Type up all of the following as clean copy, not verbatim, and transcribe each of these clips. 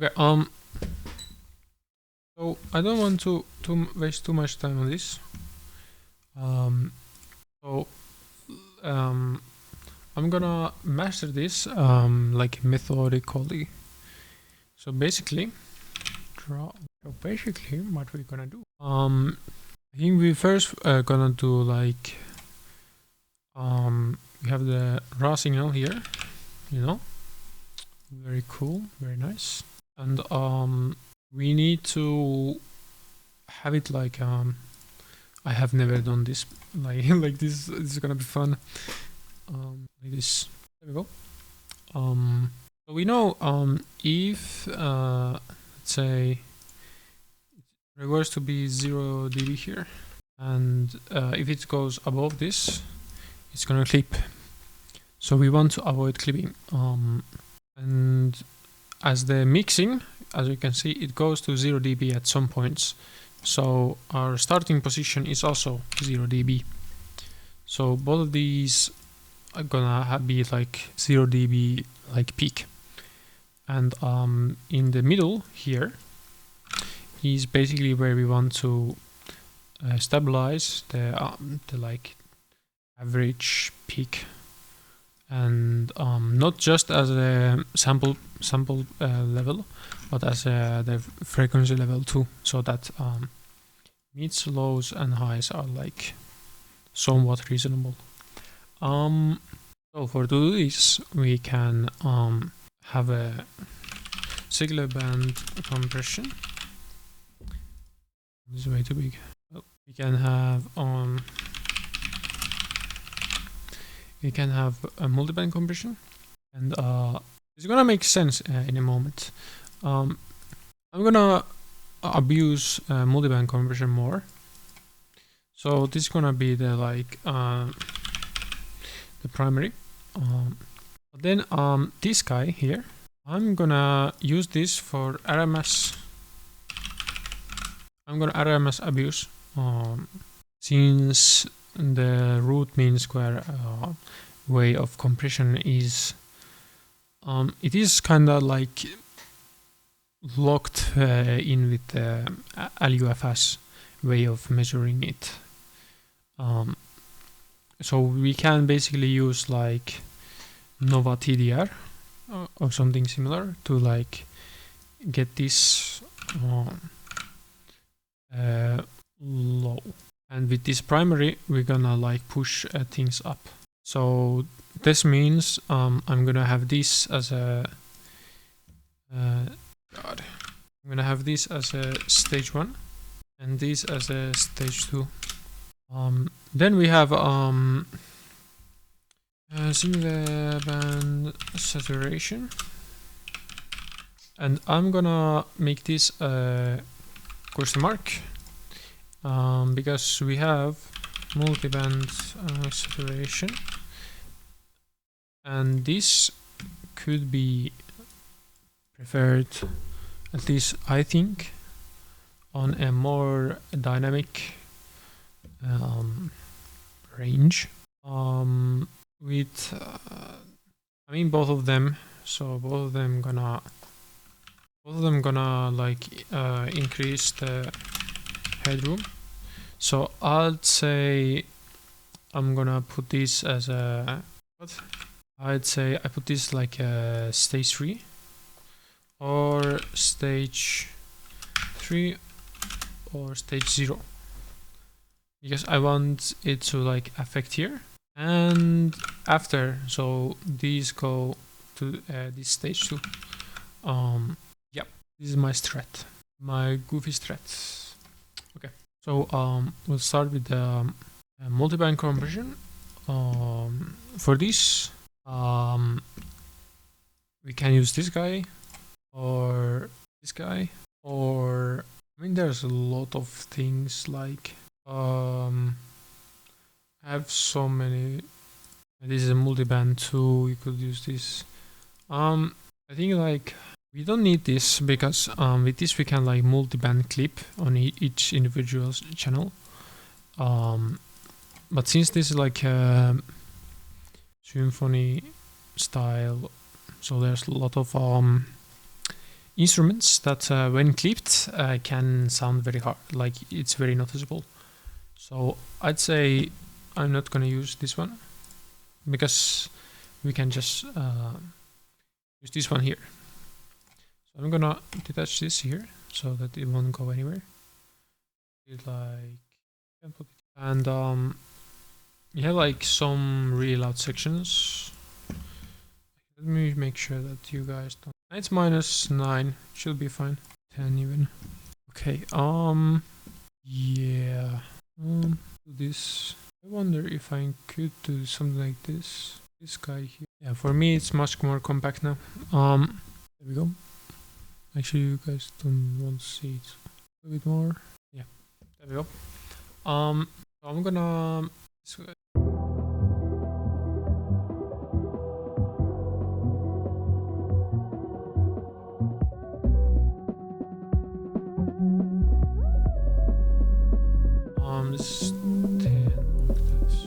Okay, so I don't want to waste too much time on this. So I'm gonna master this like methodically. So basically, what we're gonna do. I think we first gonna do like we have the raw signal here, you know, very cool, very nice, and we need to have it like I have never done this like like this is gonna be fun. Like this. There we go. So we know if let's say it requires to be 0 dB here, and if it goes above this, it's gonna clip. So we want to avoid clipping. And as the mixing, as you can see, it goes to 0 dB at some points. So our starting position is also 0 dB. So both of these are gonna be like 0 dB like peak. And in the middle here is basically where we want to stabilize the like average peak, and not just as a sample level, but as the frequency level too, so that mids, lows, and highs are like somewhat reasonable. So for to do this, we can have a single band compression. This is way too big. We can have a multiband compression, and it's gonna make sense in a moment. I'm gonna abuse multiband compression more. So this is gonna be the like the primary. But then this guy here, I'm gonna use this for RMS. I'm gonna RMS abuse since the root mean square way of compression is it is kind of like locked in with the LUFS way of measuring it. So we can basically use like Nova TDR or something similar to like get this low. And with this primary, we're gonna like push things up. So this means I'm gonna have this as a I'm gonna have this as a stage 1 and this as a stage 2. Then we have single band saturation, and I'm gonna make this a question mark because we have multiband saturation, and this could be preferred, at least I think, on a more dynamic range with I mean both of them, so both of them gonna like increase the headroom. So I'd say I'm gonna put this as a I'd say I put this like a stage 3 or stage 3 or stage 0, because I want it to like affect here and after, so these go to this stage 2. Yep, this is my strat, my goofy strat. Okay, so we'll start with the multiband compression. For this we can use this guy or this guy, or I mean there's a lot of things like I have so many. This is a multiband too, you could use this. I think like we don't need this because with this we can like multiband clip on each individual channel. But since this is like a symphony style, so there's a lot of instruments that when clipped can sound very hard, like it's very noticeable. So I'd say I'm not gonna use this one because we can just use this one here. So I'm gonna detach this here so that it won't go anywhere. It's like, and you have like some really loud sections. Let me make sure that you guys don't. It's -9, should be fine. 10 even. Okay, yeah. This. I wonder if I could do something like this. This guy here. Yeah, for me it's much more compact now. There we go. Actually, you guys don't want to see it a bit more. Yeah, there we go. So I'm gonna. This 10 octaves.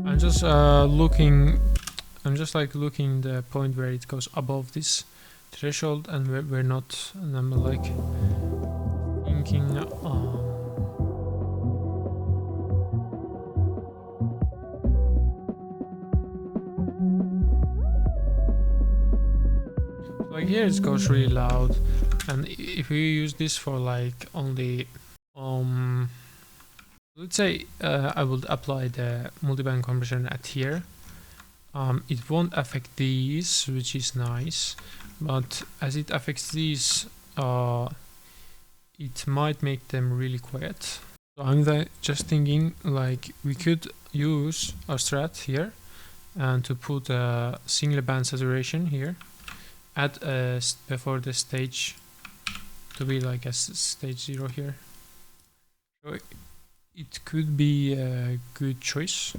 I'm just looking. I'm just like looking the point where it goes above this threshold, and we're not. And I'm like thinking. Like here it goes really loud, and if we use this for like only let's say I will apply the multiband compression at here. It won't affect these, which is nice, but as it affects these, it might make them really quiet. So I'm just thinking like we could use our strat here and to put a single band saturation here, add before the stage to be like a stage 0 here. So it could be a good choice.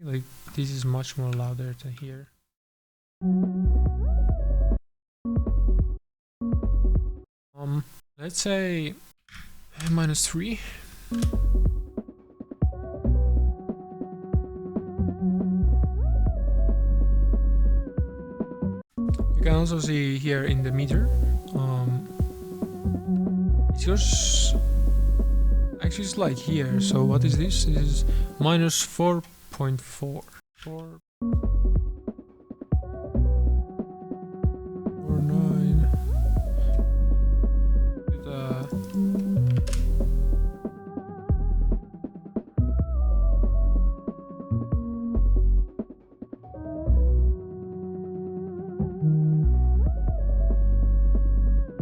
Like this is much more louder than here. Let's say -3. You can also see here in the meter. It goes. Actually, it's like here. So what is this? This is -4.4. 4.9.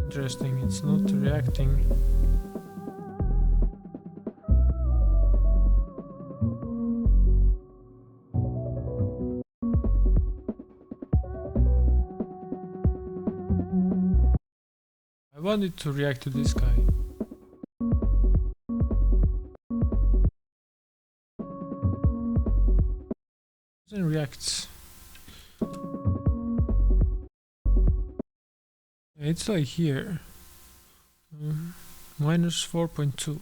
Interesting, it's not reacting. I want it to react to this guy. It doesn't react. It's like here. -4.2.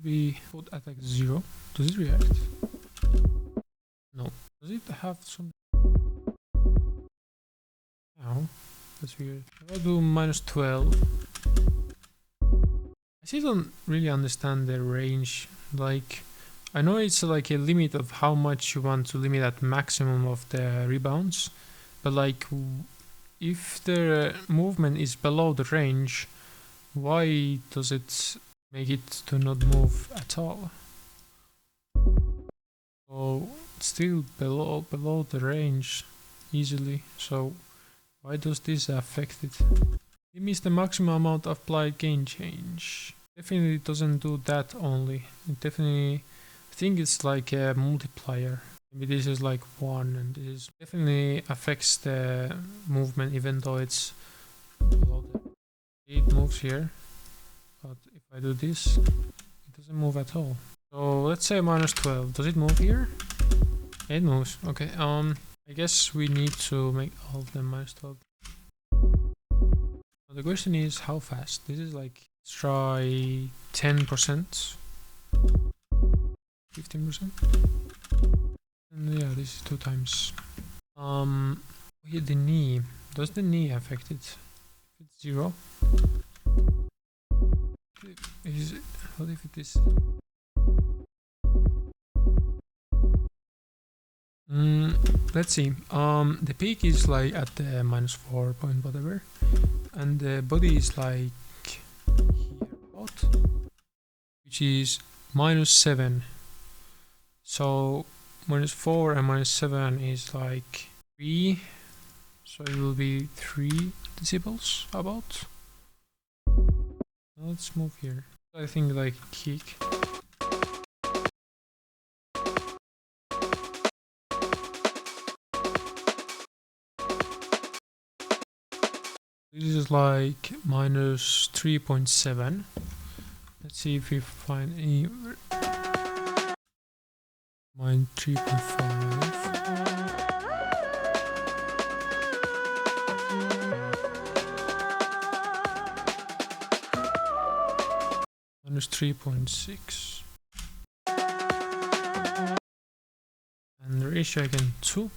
We put attack 0. Does it react? No. Does it have some? No. That's weird. I'll do -12. I still don't really understand the range. Like, I know it's like a limit of how much you want to limit at maximum of the rebounds, but like, if the movement is below the range, why does it make it to not move at all? So it's still below the range easily. So why does this affect it? It means the maximum amount of applied gain change. Definitely doesn't do that only. It definitely, I think it's like a multiplier. Maybe this is like 1, and this is definitely affects the movement even though it's below the. It moves here, but if I do this, it doesn't move at all. So let's say minus 12. Does it move here? It moves. Okay. I guess we need to make all of them minus 12. So the question is how fast. This is like, let's try 10%, 15%, and yeah, this is 2 times. Here the knee. Does the knee affect it? If it's 0. What if it is? Let's see. The peak is like at the minus 4 point whatever, and the body is like here about, which is minus 7. So minus 4 and minus 7 is like 3. So it will be 3 decibels about. Let's move here. I think like kick. This is like minus 3.7. Let's see if we find any. Minus 3.5. Minus 3.6. And the ratio again 2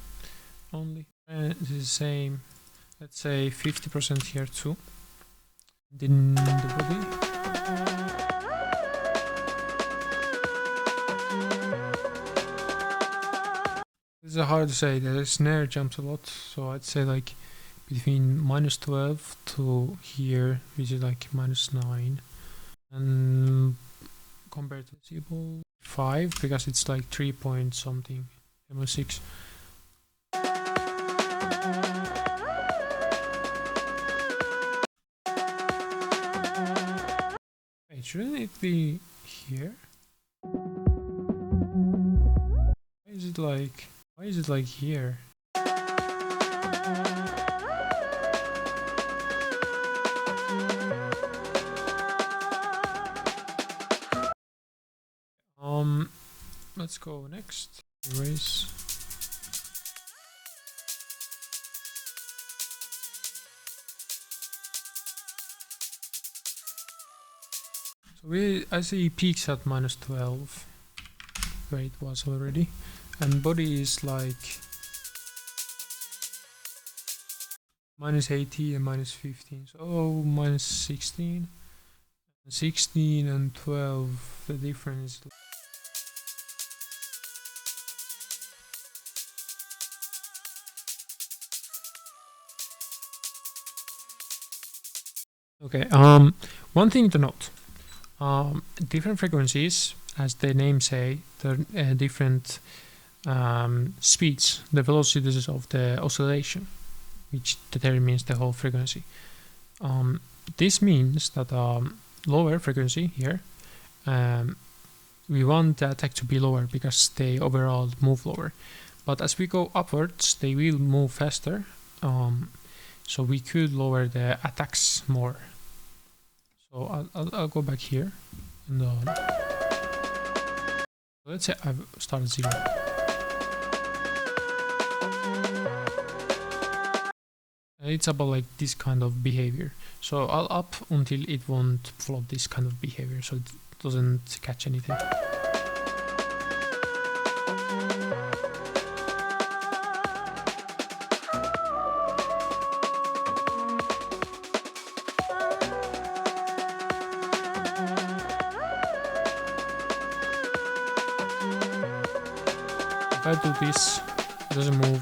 only. And this is the same. Let's say 50% here too. Then the body. This is hard to say. The snare jumps a lot, so I'd say like between minus 12 to here, which is like minus 9, and compared to decibel 5 because it's like 3 point something, almost 6. Wait, shouldn't it be here? Why is it like here? Let's go next. Erase. So I see peaks at minus 12, where it was already, and body is like minus 80 and minus 15. So minus 16, 16 and 12. The difference. Okay. One thing to note. Different frequencies, as the name say, they're different speeds, the velocities of the oscillation, which determines the whole frequency. This means that lower frequency here, we want the attack to be lower because they overall move lower. But as we go upwards, they will move faster, so we could lower the attacks more. So I'll go back here, and let's say I've started 0. It's about like this kind of behavior. So I'll up until it won't follow this kind of behavior, so it doesn't catch anything. If I do this, it doesn't move.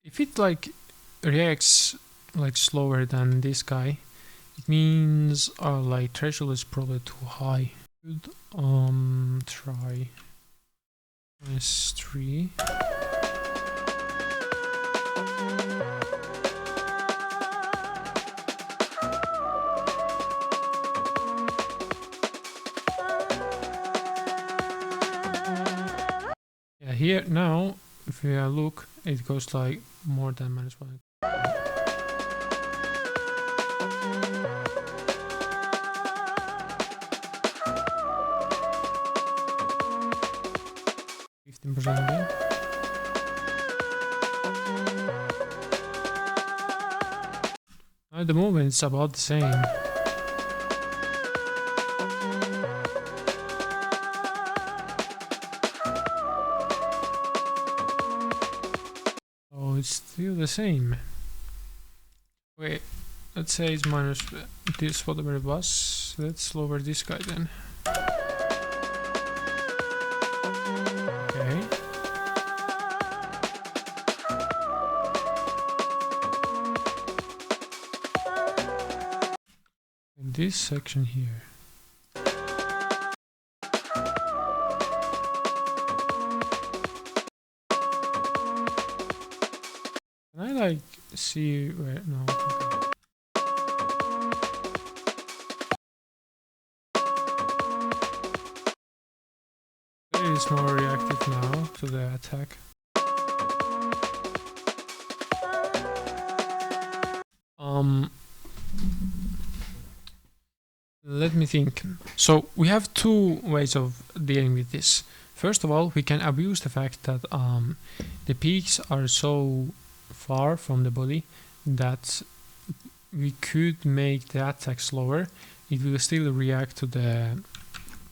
If it like reacts like slower than this guy, it means our like threshold is probably too high. Should try -3. Here now, if you look, it goes like more than -1. %. Again. At the moment, it's about the same. Oh, it's still the same. Wait, let's say it's minus this, whatever it was. Let's lower this guy then. Okay. In this section here. Can I like see where? No. Okay. It is more reactive now to the attack. Let me think. So we have two ways of dealing with this. First of all, we can abuse the fact that the peaks are so far from the body that we could make the attack slower. It will still react to the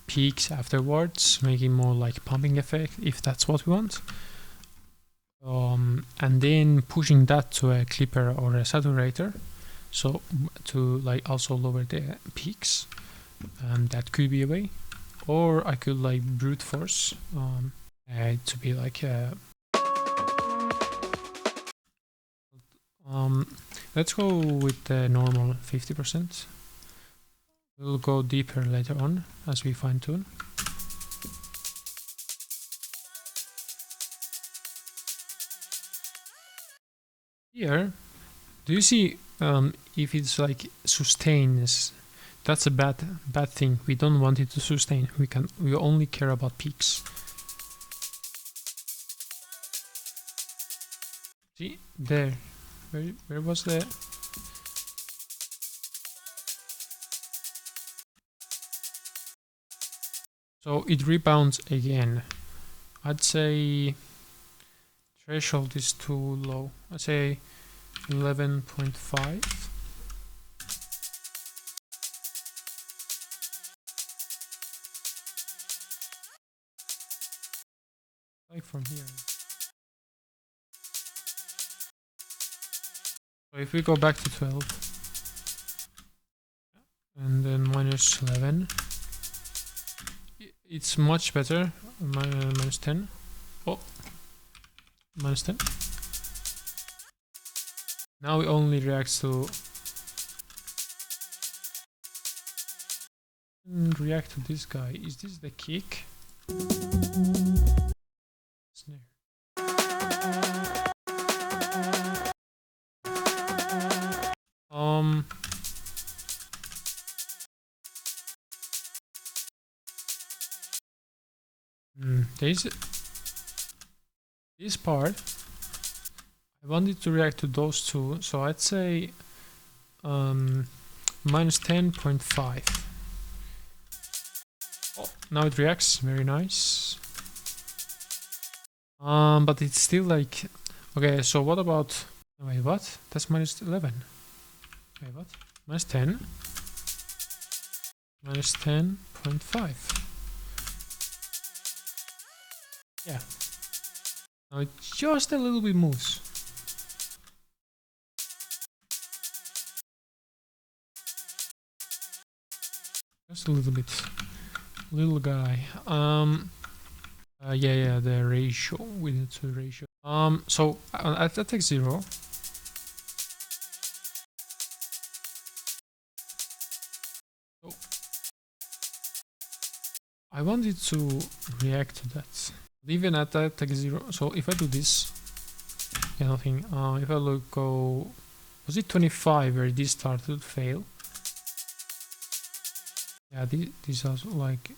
peaks afterwards, making more like pumping effect if that's what we want. And then pushing that to a clipper or a saturator, so to like also lower the peaks. That could be a way, or I could like brute force to be like let's go with the normal 50%. We'll go deeper later on as we fine tune. Here, do you see if it's like sustains? That's a bad thing. We don't want it to sustain. We only care about peaks. See there. Where was the? So it rebounds again. I'd say threshold is too low. I'd say 11.5. Like from here. So if we go back to 12 and then minus 11, it's much better. Minus 10. Oh, minus 10. Now it only reacts to react to this guy. Is this the kick? Snare. There's this part. I wanted to react to those two, so I'd say minus 10.5. Oh, now it reacts, very nice. But it's still like, okay, so what about, wait, what? That's minus 11. Wait, what? Minus 10. Minus 10.5. Yeah. Now it just a little bit moves. Just a little bit. Little guy. Yeah, the ratio. We need to ratio. So at attack 0. So I wanted to react to that. Even at attack 0. So if I do this, yeah, nothing. If I look, go, was it 25 where this started to fail? Yeah, these are like.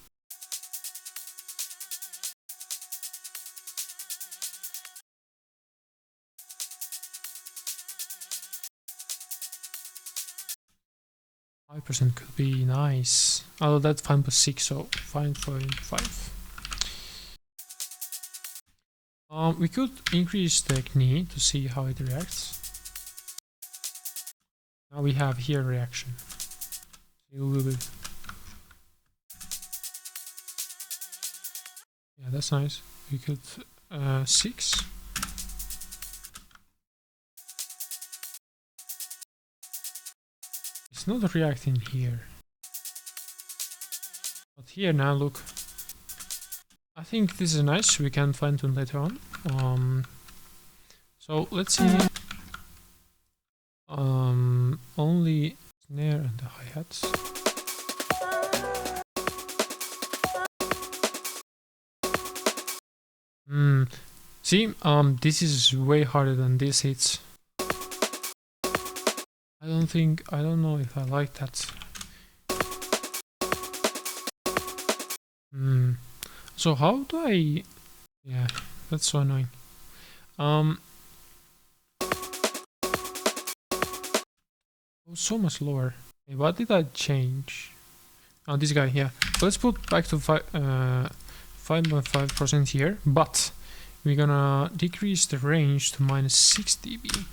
5% could be nice. Although that's 5.6, so 5.5. We could increase the knee to see how it reacts. Now we have here reaction. A little bit. Yeah, that's nice. We could 6. It's not reacting here. But here now, look. I think this is nice. We can fine tune later on. So let's see. Only snare and the hi-hats. See, this is way harder than this hits. I don't know if I like that. So how do I... Yeah, that's so annoying. So much lower. Okay, what did I change? Oh, this guy here. So let's put back to 5.5% here, but we're gonna decrease the range to -6 dB.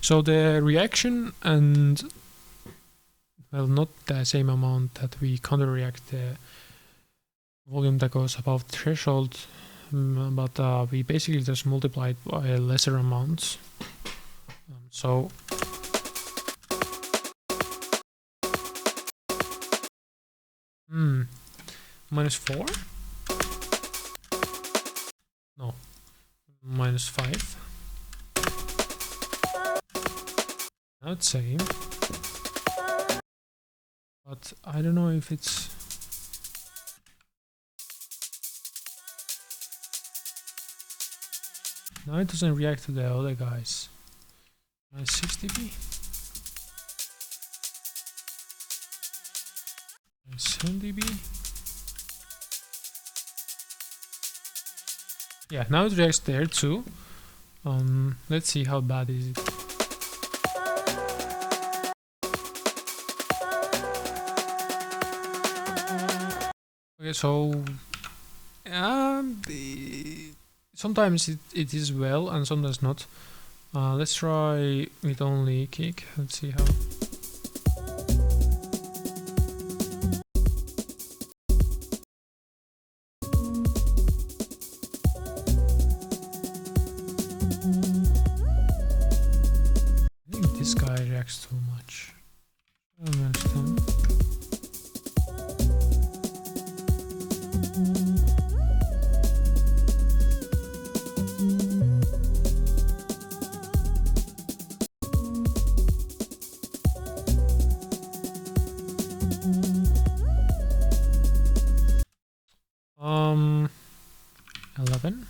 So the reaction and, well, not the same amount that we counter-react the volume that goes above threshold, but we basically just multiply it by lesser amounts. So -4? No, -5. Now it's same, but I don't know if it's... Now it doesn't react to the other guys. -6 dB. 7 dB. Yeah, now it reacts there too. Let's see how bad is it. Okay, so sometimes it is well and sometimes not. Let's try with only kick. Let's see how. I think this guy reacts too much. I don't understand. Um, 11.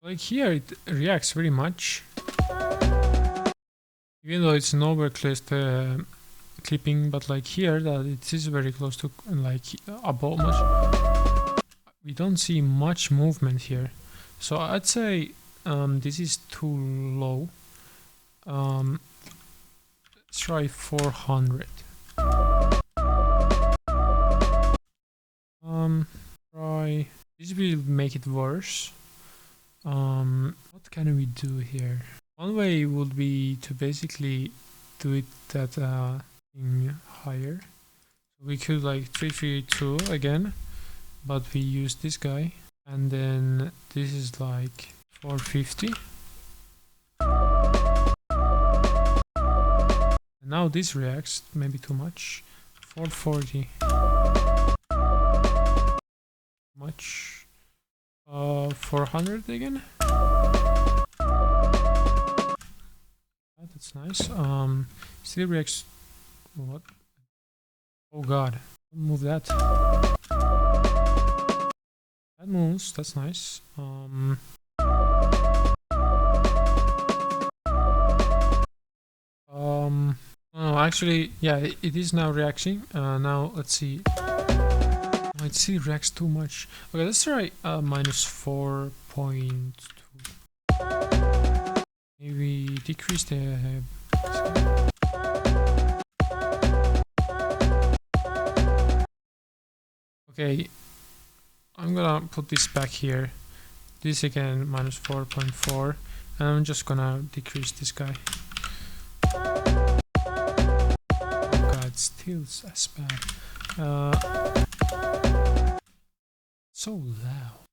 Like here it reacts very much, even though it's nowhere close to clipping, but like here that it is very close to, like, above much. We don't see much movement here, so I'd say this is too low. Let's try 400. Try this will make it worse. What can we do here? One way would be to basically do it that thing higher. We could like 332 again, but we use this guy, and then this is like 450. Now this reacts, maybe too much. 440. Much. 400 again. That's nice. Still reacts. What? Oh god. Move that. That moves. That's nice. Oh, actually, yeah, it is now reacting. Now let's see. Oh, it still reacts too much. Okay, let's try minus 4.2. Maybe decrease the. Okay, I'm gonna put this back here. This again minus 4.4, and I'm just gonna decrease this guy. Still as bad. So loud.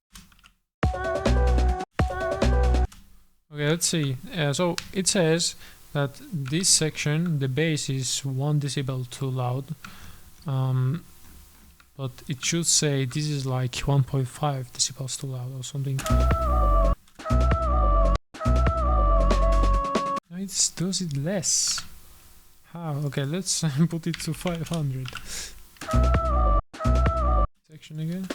Okay, let's see. So it says that this section, the bass is 1 decibel too loud, but it should say this is like 1.5 decibels too loud or something. It does it less. How? Okay, let's put it to 500. Section again.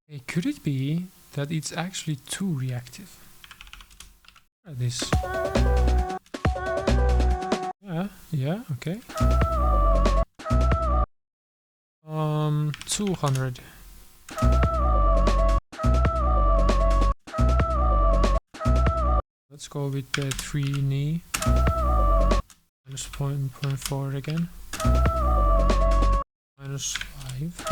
Hey, could it be that it's actually too reactive? Look at this. Yeah, okay. 200. Let's go with the 3 knee. Minus 0.4 again. Minus 5.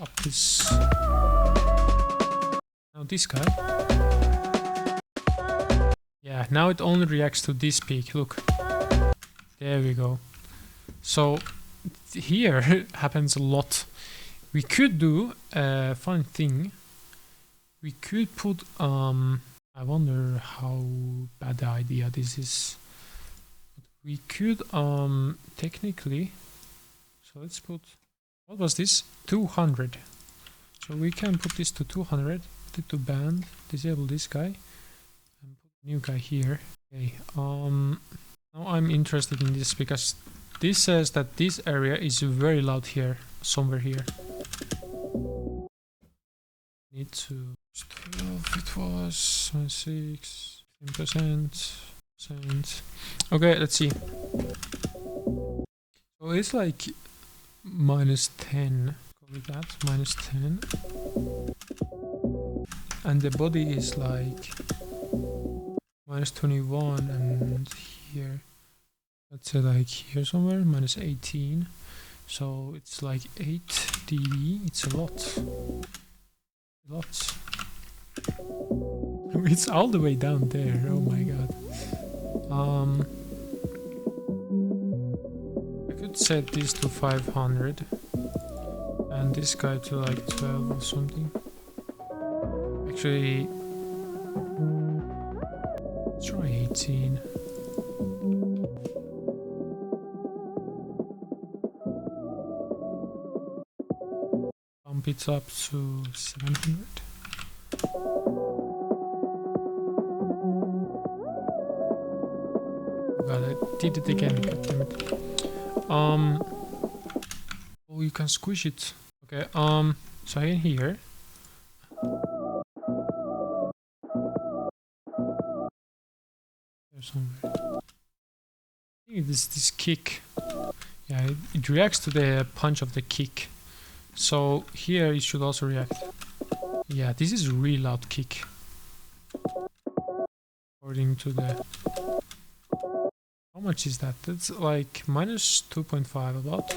Up this. Now this guy. Yeah, now it only reacts to this peak. Look. There we go. So here happens a lot. We could do a fun thing. We could put, I wonder how bad the idea this is. We could, technically, so let's put, what was this? 200. So we can put this to 200, put it to band, disable this guy, and put a new guy here. Okay, now I'm interested in this because this says that this area is very loud here, somewhere here. Need to 12, it was 6, 10%. Okay, let's see. So it's like minus 10. Go with that, minus 10. And the body is like minus 21, and here, let's say like here somewhere, minus 18. So it's like 8 dB. It's a lot. Lots. It's all the way down there. Oh my god. I could set this to 500 and this guy to like 12 or something. Actually, let's try 18. Bump it up to 700. Oh god, I did it again, god damn it. Oh, you can squish it. Okay, so in here. There's somewhere. I think it's this kick. Yeah, it reacts to the punch of the kick. So here it should also react. Yeah, this is a really loud kick. According to the... How much is that? That's like minus 2.5 about.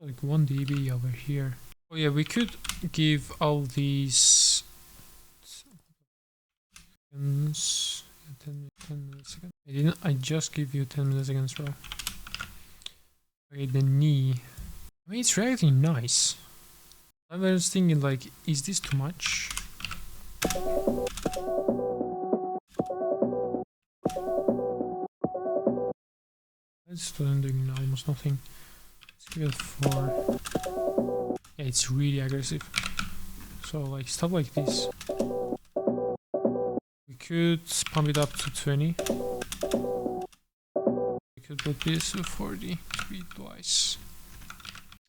Like 1 dB over here. Oh yeah, we could give all these... 10 milliseconds. I just give you 10 milliseconds, bro. Okay, the knee. I mean, it's reacting nice. I was thinking like, is this too much? It's still doing almost nothing. Let's give it 4. Yeah, it's really aggressive. So like stuff like this. We could pump it up to 20. We could put this to 40 speed twice.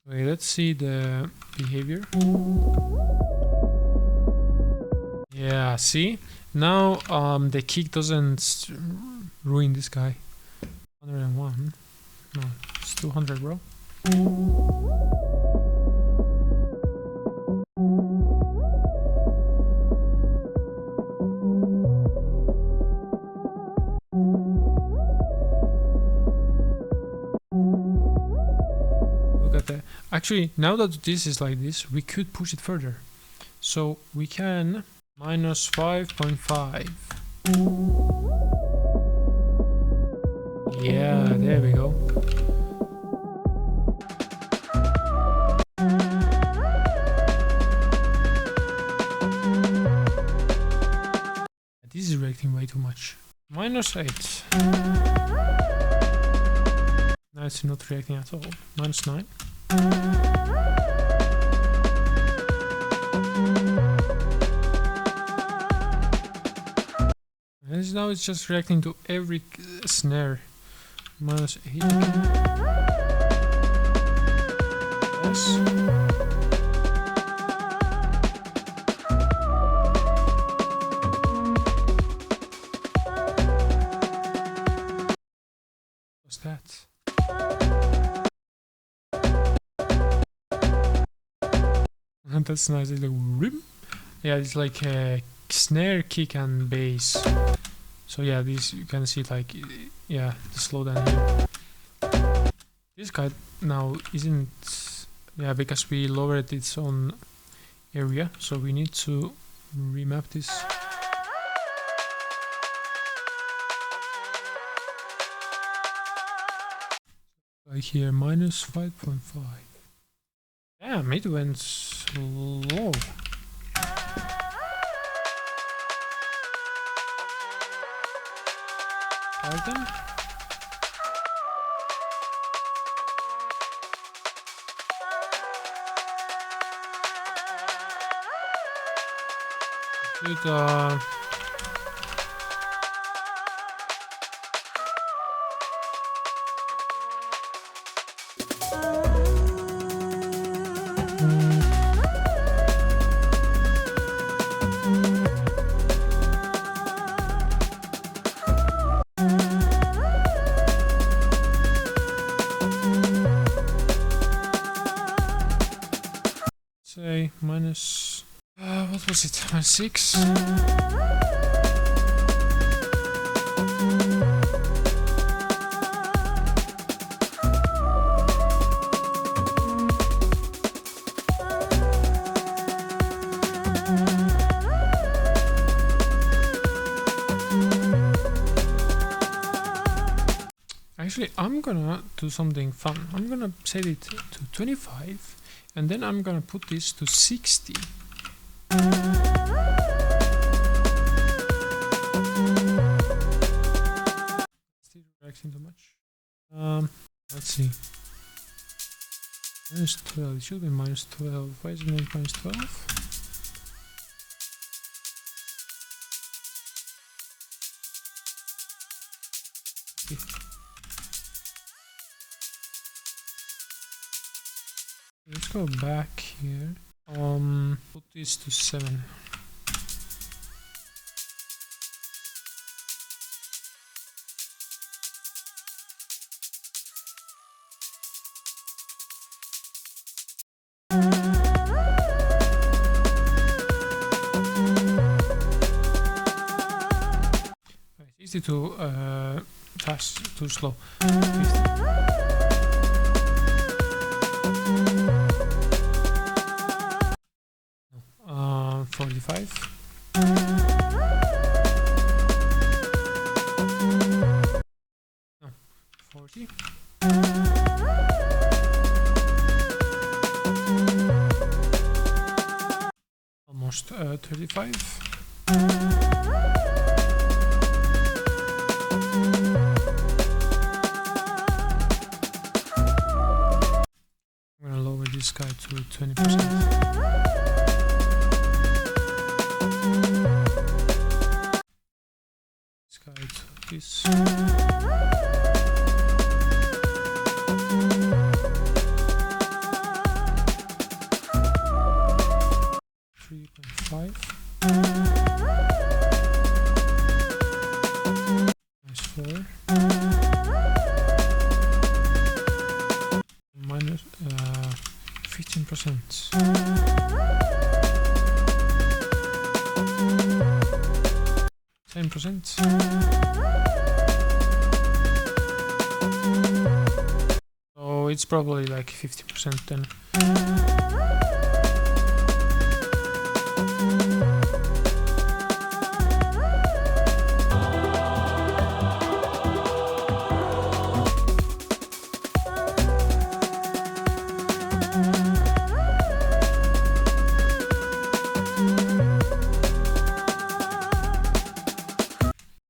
Okay, let's see the behavior. Yeah, see? Now the kick doesn't ruin this guy. 101. No, it's 200, bro. Look at that. Actually, now that this is like this, we could push it further. So we can minus 5.5. Yeah, there we go. This is reacting way too much. Minus 8. Now it's not reacting at all. Minus 9. And now it's just reacting to every snare. Minus 8. Yes. What's that? That's nice. It's like rim. Yeah, it's like a snare, kick, and bass. So yeah, this you can see like, yeah, the slowdown here. This guy now isn't, yeah, because we lowered its own area, so we need to remap this. Like here, minus 5.5. Damn, it went slow. Pardon? Good, say minus, what was it, minus 6? Actually, I'm gonna do something fun. I'm gonna set it to 25. And then I'm gonna put this to 60. Still reacting too much. Let's see. Minus 12. It should be minus 12. Why is it minus 12? Let's go back here. Put this to 7. It's easy too fast, too slow. 50. 45. No, 40. almost 35. I'm gonna lower this guy to 20%. This guy to this. 3.5. Minus 4. Minus 15%. 10%. So it's probably like 50% then.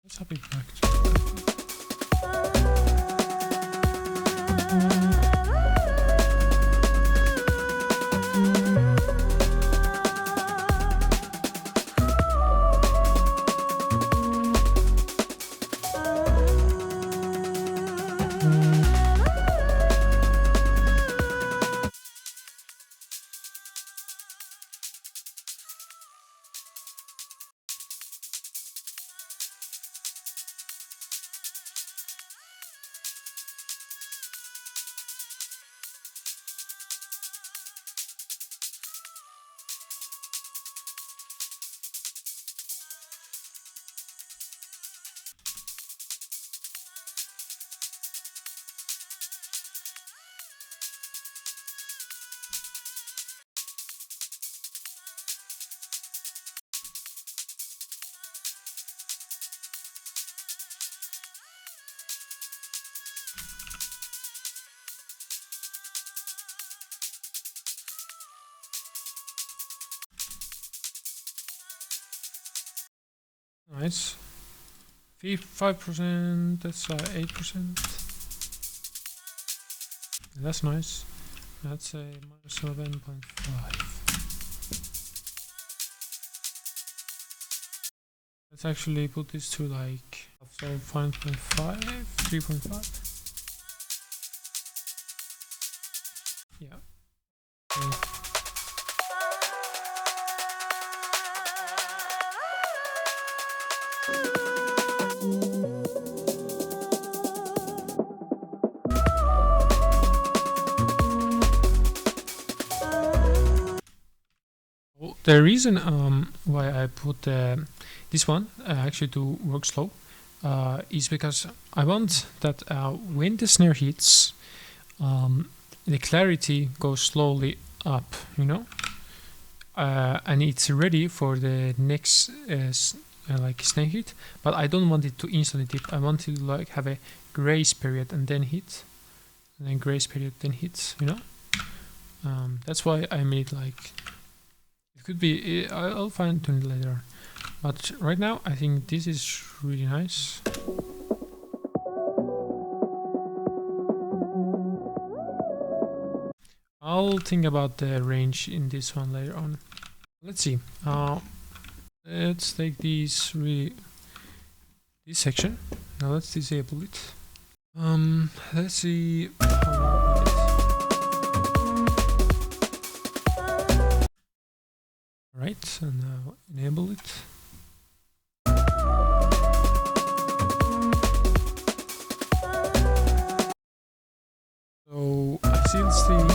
Let's have it back to nice. 5%, that's 8%. That's nice. That's a minus 11.5. Let's actually put this to like, so 5.5, 3.5. Yeah. Okay. The reason why I put this one actually to work slow is because I want that when the snare hits, the clarity goes slowly up, you know, and it's ready for the next like snare hit. But I don't want it to instantly dip. I want it to like have a grace period and then hit, and then grace period then hits, you know. That's why I made like. It could be, I'll fine tune it later, but right now I think this is really nice. I'll think about the range in this one later on. Let's see. Let's take this section. Now let's disable it. Let's see how we get. Right, and now enable it. So I still see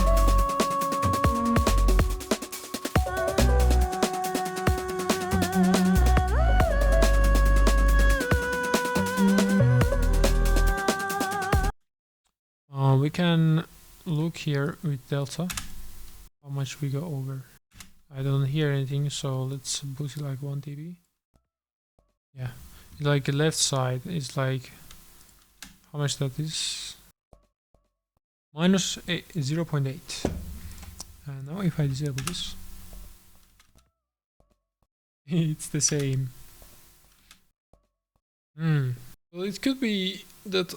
we can look here with delta how much we go over. I don't hear anything, so let's boost it like 1 dB. Yeah, like the left side is like, how much that is? Minus 0.8. And now if I disable this, It's the same. Well, it could be that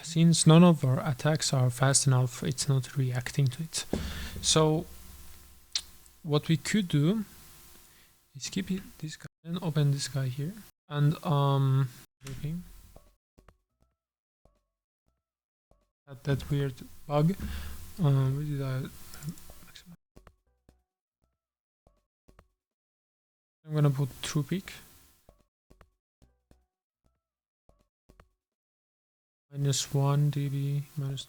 since none of our attacks are fast enough, it's not reacting to it. So what we could do is keep this guy and open this guy here, and looking at that weird bug. Where did I? I'm gonna put true peak. -1 dB minus.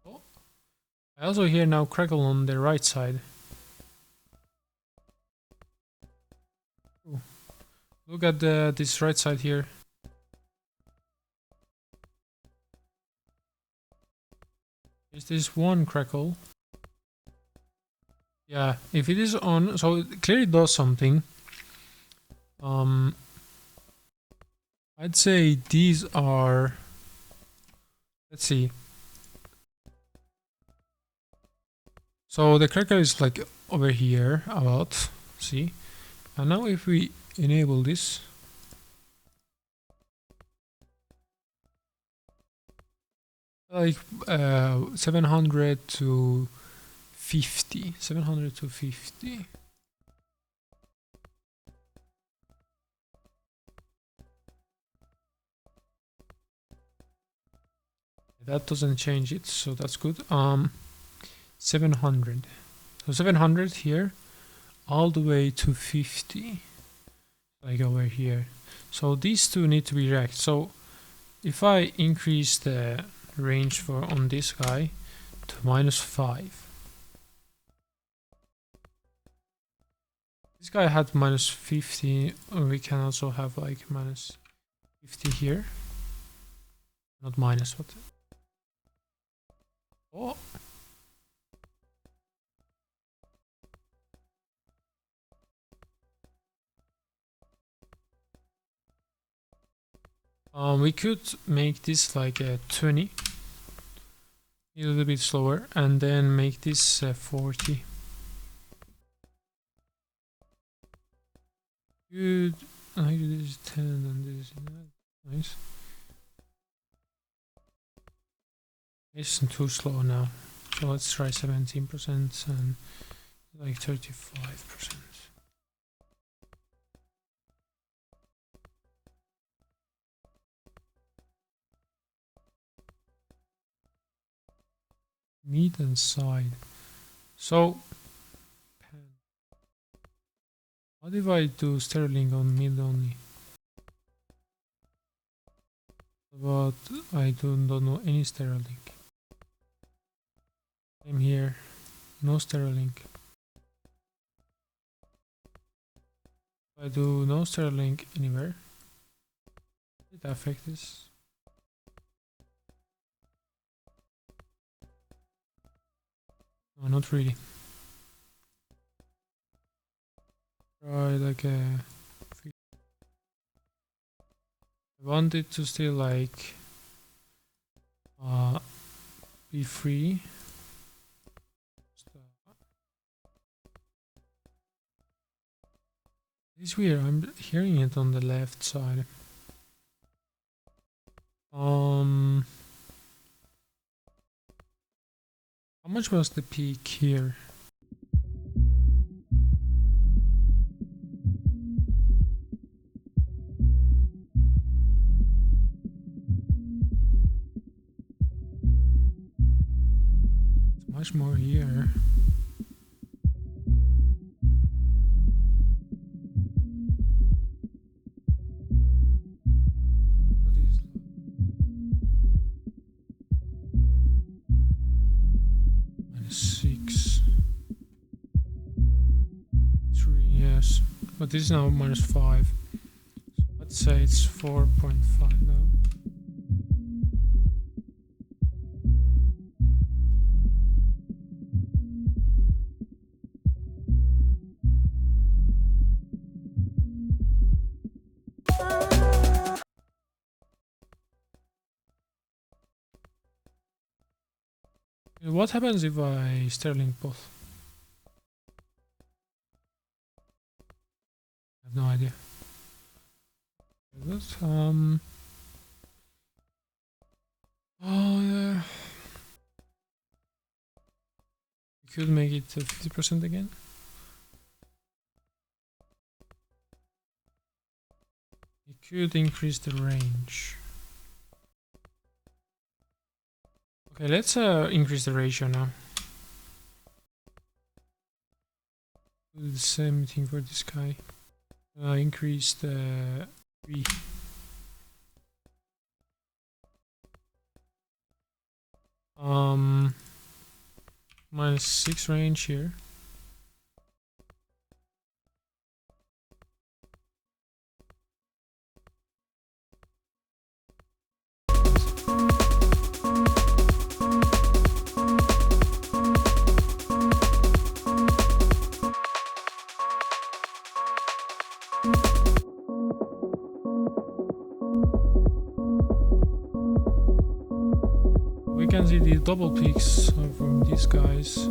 Oh, I also hear now crackle on the right side. Ooh. Look at this right side here. Is this one crackle? Yeah, if it is on, so it clearly does something. I'd say these are, let's see. So the crackle is like over here about, see? And now if we enable this, like 700 to 50, 700 to 50. That doesn't change it, so that's good. 700. So 700 here, all the way to 50, like over here. So these two need to be racked. So if I increase the range for on this guy to -5, this guy had -50. We can also have like -50 here, not minus. What? Oh. We could make this like a 20, a little bit slower, and then make this 40. Good. This is 10 and this is nice. It's too slow now. So let's try 17% and like 35%. Mid and side. So what if I do Sterling on mid only? But I don't know any Sterling. I'm here. No Sterling. I do no Sterling anywhere. Did it affect this? No, not really. Try like a. I want it to still like be free. It's weird. I'm hearing it on the left side. How much was the peak here? It's much more here. But this is now -5. Let's say it's 4.5 now. What happens if I Sterling both? I have no idea. Oh yeah. We could make it 50% again. We could increase the range. Okay, let's increase the ratio now. Do the same thing for this guy. Increase the V. -6 range here. We can see the double peaks from these guys.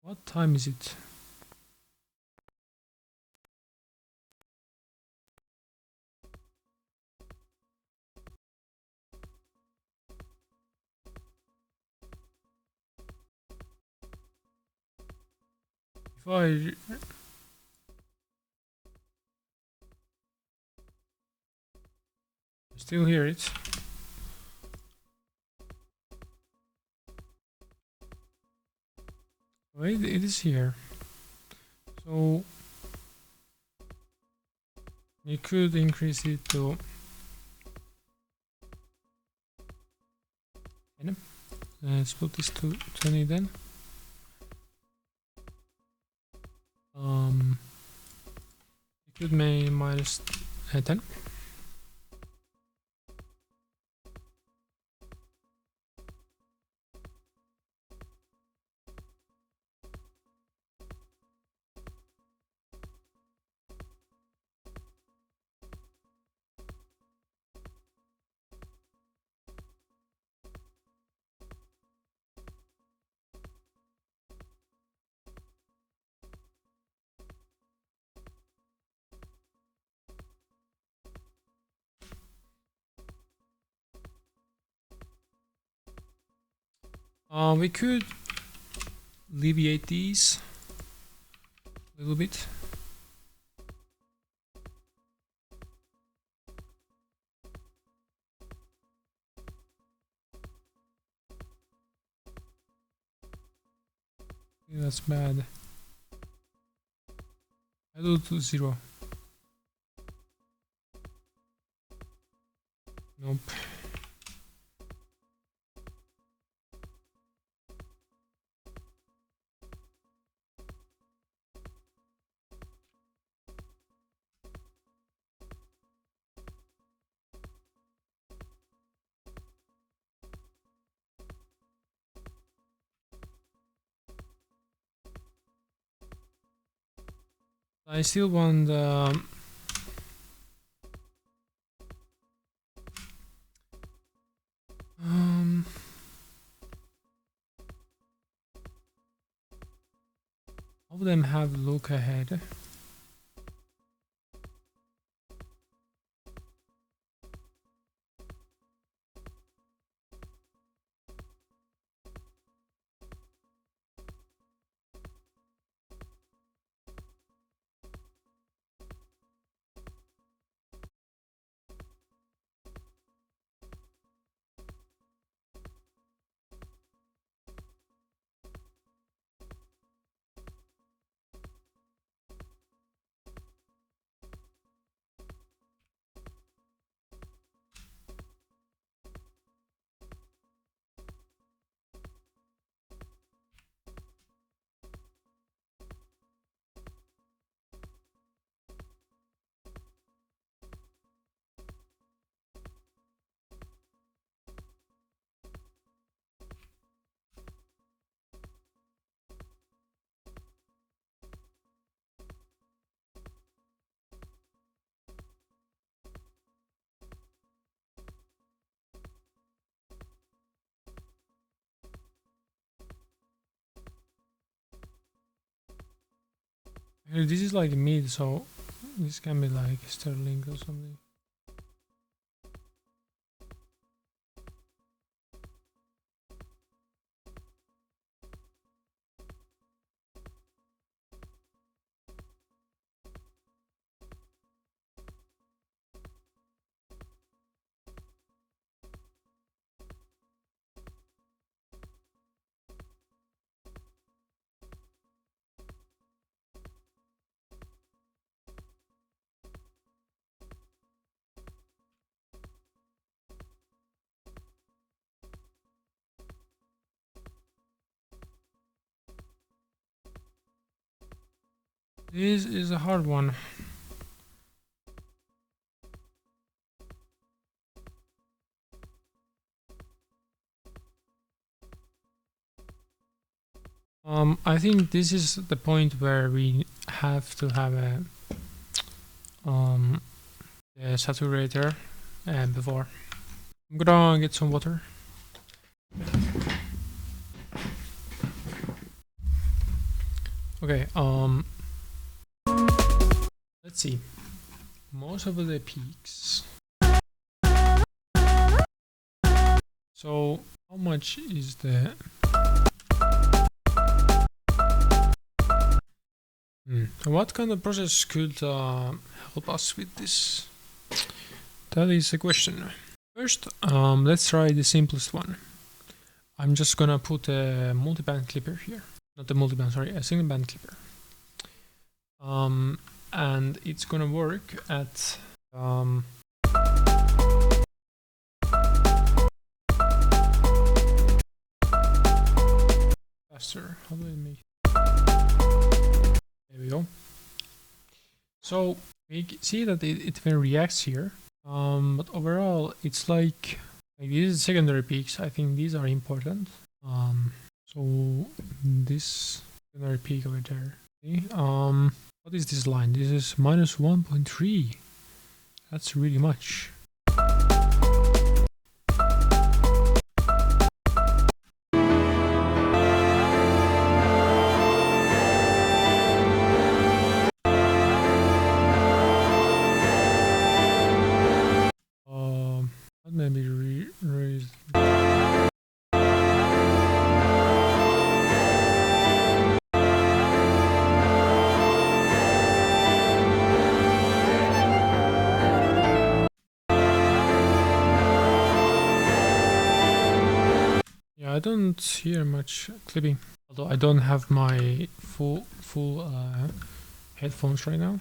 What time is it? If I still hear it. Wait, it is here. So you could increase it to let's put this to 20 then. You could make minus 10. We could alleviate these a little bit. That's bad. I do to 0. Nope. I still want of them have look ahead. This is like mid, so this can be like Sterling or something. This is a hard one. I think this is the point where we have to have a saturator before. I'm gonna get some water. Okay, let's see. Most of the peaks. So how much is the what kind of process could help us with this? That is a question. First, let's try the simplest one. I'm just gonna put a multi-band clipper here. Not a multi-band, sorry, a single band clipper. And it's gonna work at faster. How do I make it? There we go. So we see that it reacts here, but overall it's like these secondary peaks. I think these are important. So this secondary peak over there. Okay. What is this line? This is minus 1.3. That's really much. Maybe raise. Yeah, I don't hear much clipping, although I don't have my full headphones right now.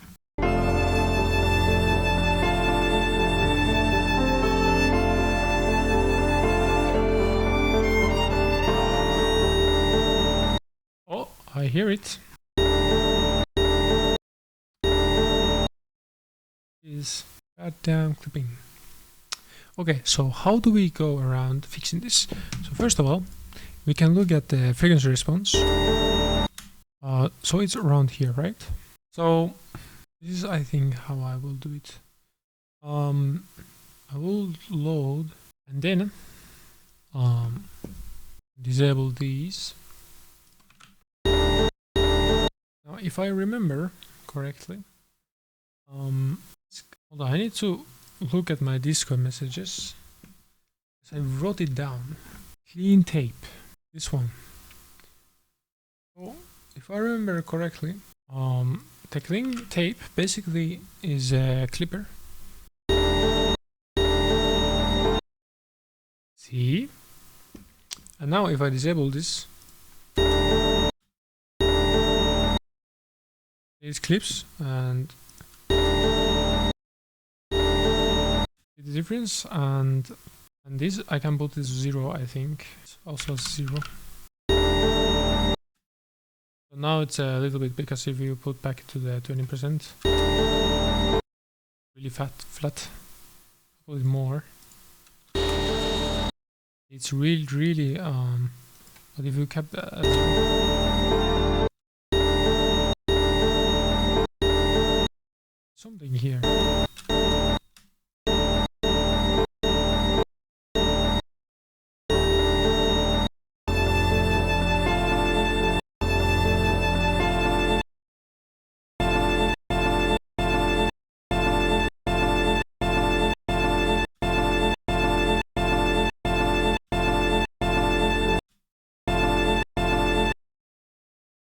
Oh, I hear it. Is goddamn clipping. Okay, so how do we go around fixing this? So first of all, we can look at the frequency response. So it's around here, right? So this is, I think, how I will do it. I will load and then disable these. Now Now, if I remember correctly, hold on, I need to look at my Discord messages. I wrote it down. Clean tape. This one. So, if I remember correctly, the clean tape basically is a clipper. See? And now if I disable this, these clips and see the difference, and this I can put this 0, I think. It's also 0. So now it's a little bit, because if you put back to the 20%, really flat, put it more. It's really, but if you kept that at 0, something here.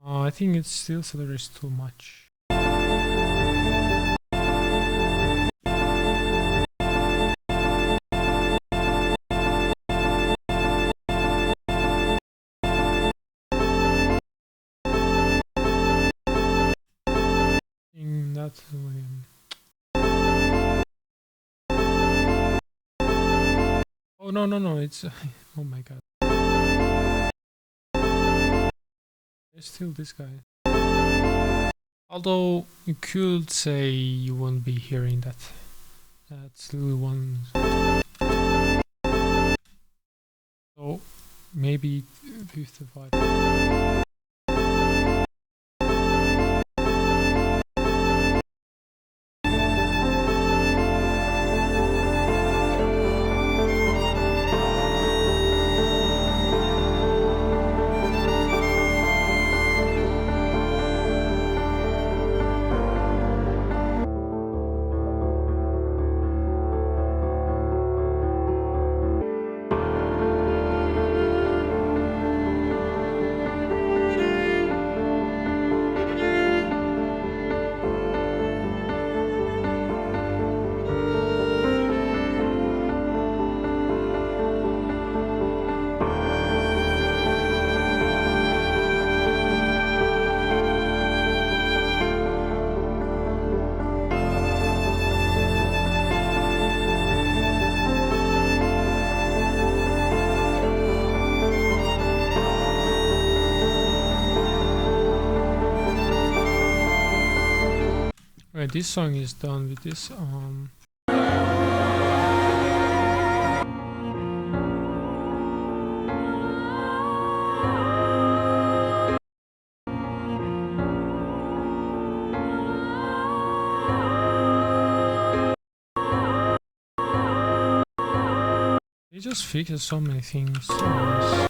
I think it still accelerates too much. In that way. Oh no, it's oh my god. There's still this guy. Although you could say you won't be hearing that. That's little one. So maybe 55. Right, this song is done with this. It just fixes so many things. So nice.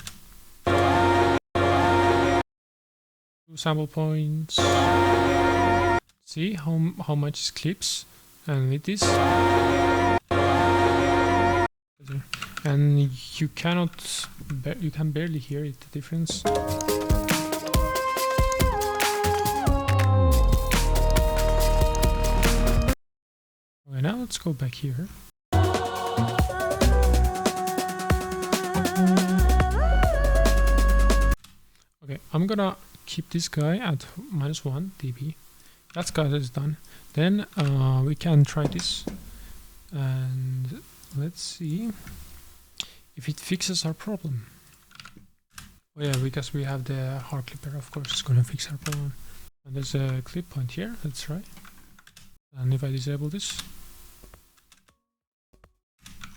2 sample points. See how much is clips, and with this, and you can barely hear it, the difference. Okay, now let's go back here. Okay, I'm gonna keep this guy at -1 dB. That guy is done. Then we can try this, and let's see if it fixes our problem. Oh yeah, because we have the hard clipper, of course it's gonna fix our problem. And there's a clip point here, let's try. And if I disable this,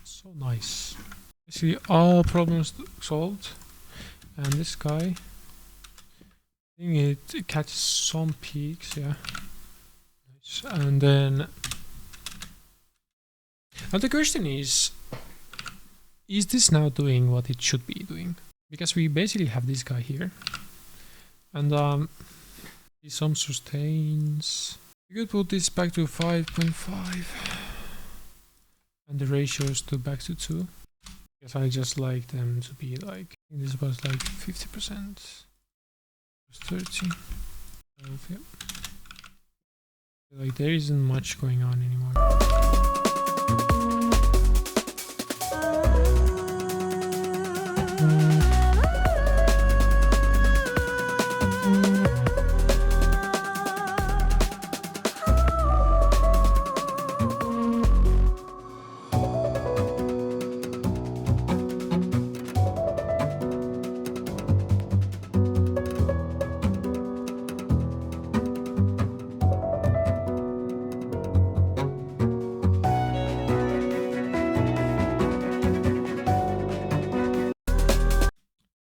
so nice. See, all problems solved. And this guy, I think it catches some peaks, yeah. Nice. And then, now the question is this now doing what it should be doing? Because we basically have this guy here, and Some sustains. You could put this back to 5.5 and the ratios to back to 2. Because I just like them to be like, this was like 50%. 30. So, yeah. Like there isn't much going on anymore.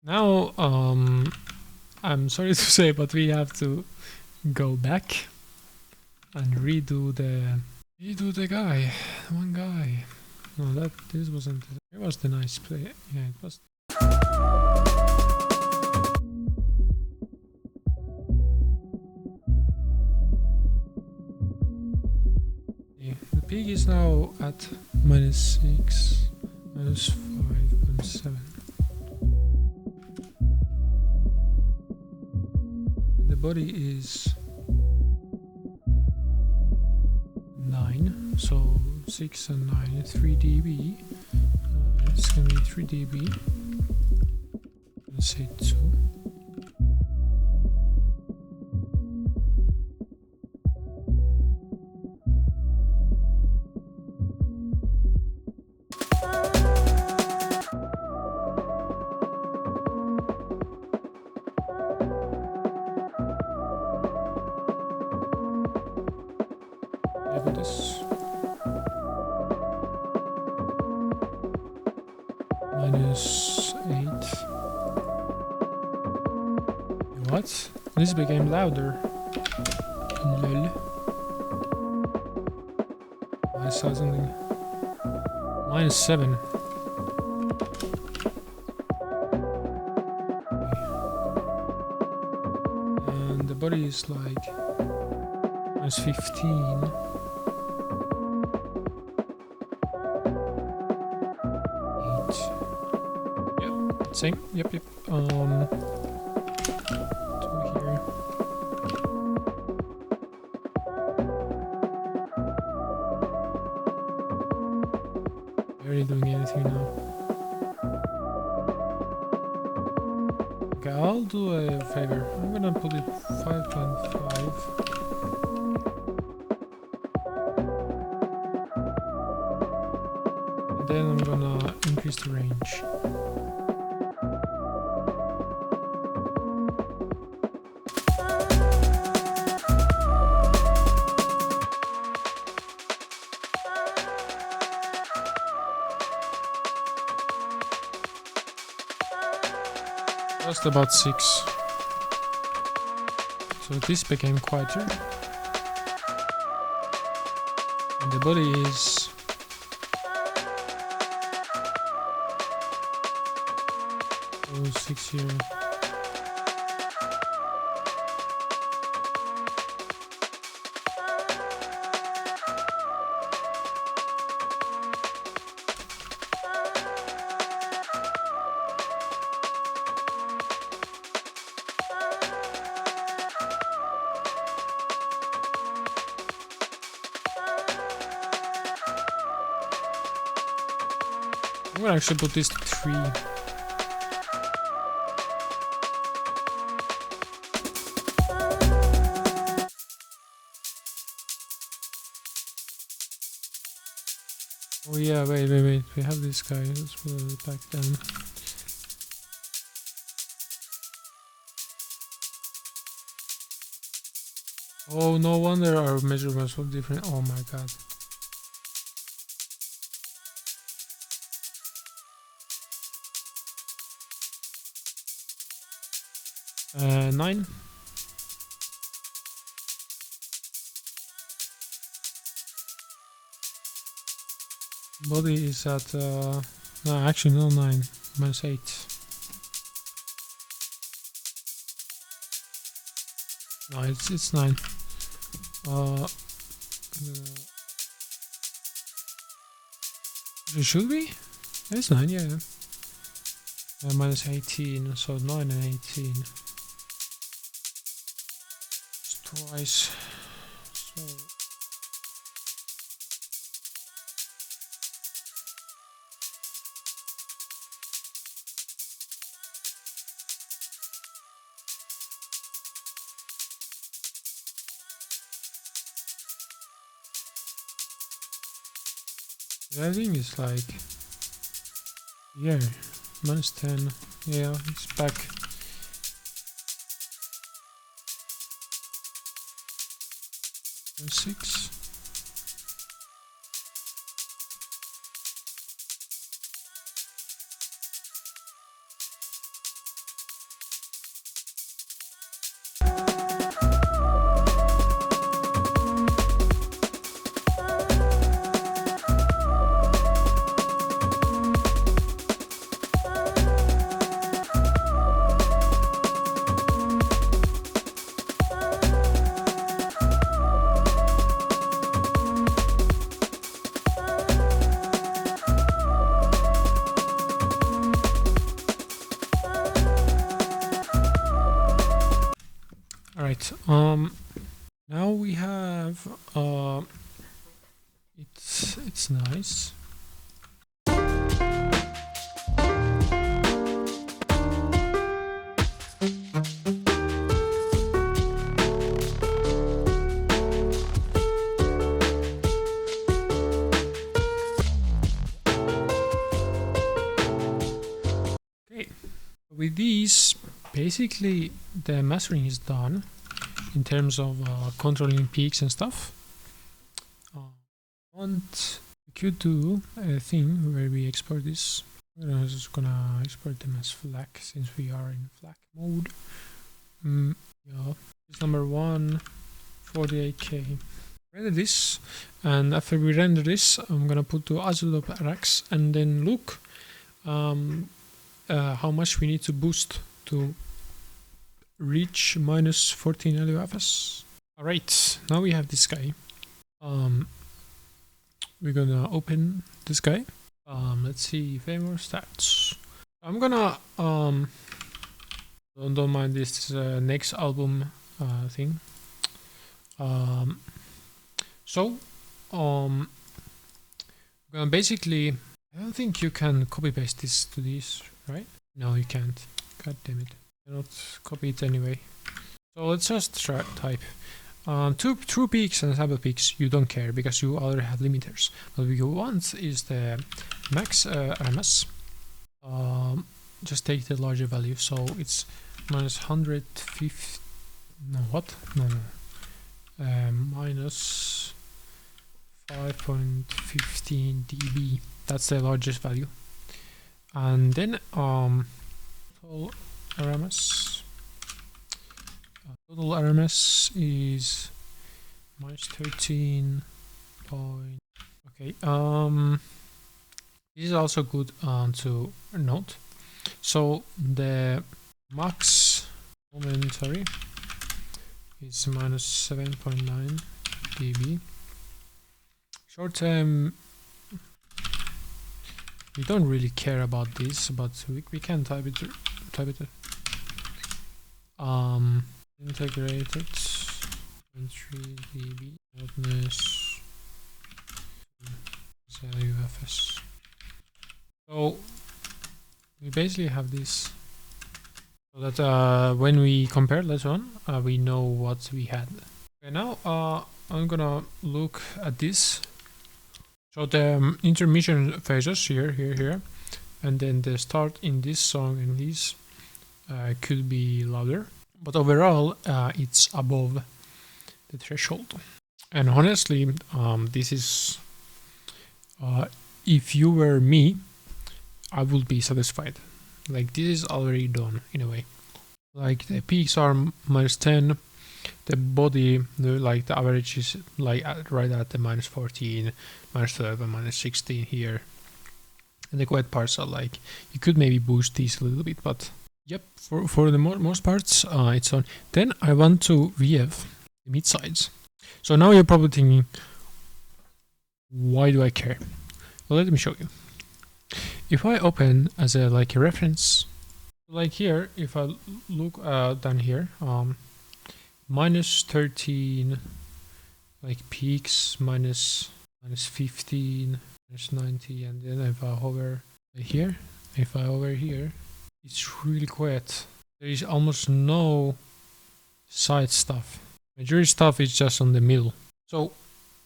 Now, I'm sorry to say, but we have to go back and redo the guy, one guy. No, this wasn't. It was the nice play. Yeah, it was. Yeah, the peak is now at -6, -5.7. The body is 9, so 6 and 9, 3 dB. It's gonna be 3 dB. Let's say 2. This -8. What? This became louder. Lol. I saw something. -7. And the body is like -15. Same, yep. 2 here. Barely doing anything now. Okay, I'll do a favor. I'm gonna put it 5.5. And then I'm gonna increase the range. Just about 6. So this became quieter. And the body is oh, 6 here. I'm gonna actually put this to 3. Oh yeah, wait. We have this guy. Let's put it back down. Oh, no wonder our measurements were different. Oh my god. Uh, 9. Body is at no, actually no, 9, -8. No, it's 9. It should be? It's 9, yeah. Minus 18, so 9 and 18. It's twice. So I think it's like, yeah, minus 10, yeah, it's back. Minus 6. Alright, now we have, it's nice. Okay, with these, basically the mastering is done in terms of controlling peaks and stuff. We could do a thing where we export this. I'm just gonna export them as FLAC since we are in FLAC mode. Yeah, it's number 1, 48K. Render this, and after we render this, I'm gonna put to Azulop Rax and then look how much we need to boost to reach minus 14 LUFS. Alright, now we have this guy. We're gonna open this guy. Let's see, favor stats. I'm gonna don't mind this next album thing. So I'm gonna basically, I don't think you can copy paste this to this, right? No, you can't. God damn it. Cannot copy it anyway. So let's just try type true peaks and sample peaks. You don't care because you already have limiters. What we want is the max RMS. Just take the larger value, so it's minus 150. No, what? No. Minus 5.15 dB. That's the largest value. And then total RMS. Total RMS is minus 13. Okay. This is also good to note. So the max momentary is minus 7.9 dB. Short term, we don't really care about this, but we can type it. Integrated 0.3 dB loudness UFS. So we basically have this, so that when we compare later on, we know what we had. Okay, now I'm gonna look at this. So the intermission phases here, and then the start in this song and this could be louder, but overall it's above the threshold. And honestly, this is, if you were me, I would be satisfied. Like, this is already done in a way. Like, the peaks are minus 10, the body, like the average is like right at the minus 14, minus 12 and minus 16 here. And the quiet parts are like, you could maybe boost these a little bit, but Yep, for the most parts, it's on. Then I want to VF the mid sides. So now you're probably thinking, why do I care? Well, let me show you. If I open as a like a reference, like here, if I look down here, minus 13, like peaks, minus 15, minus 90, and then if I hover here, if I hover here, it's really quiet. There is almost no side stuff. Majority stuff is just on the middle. So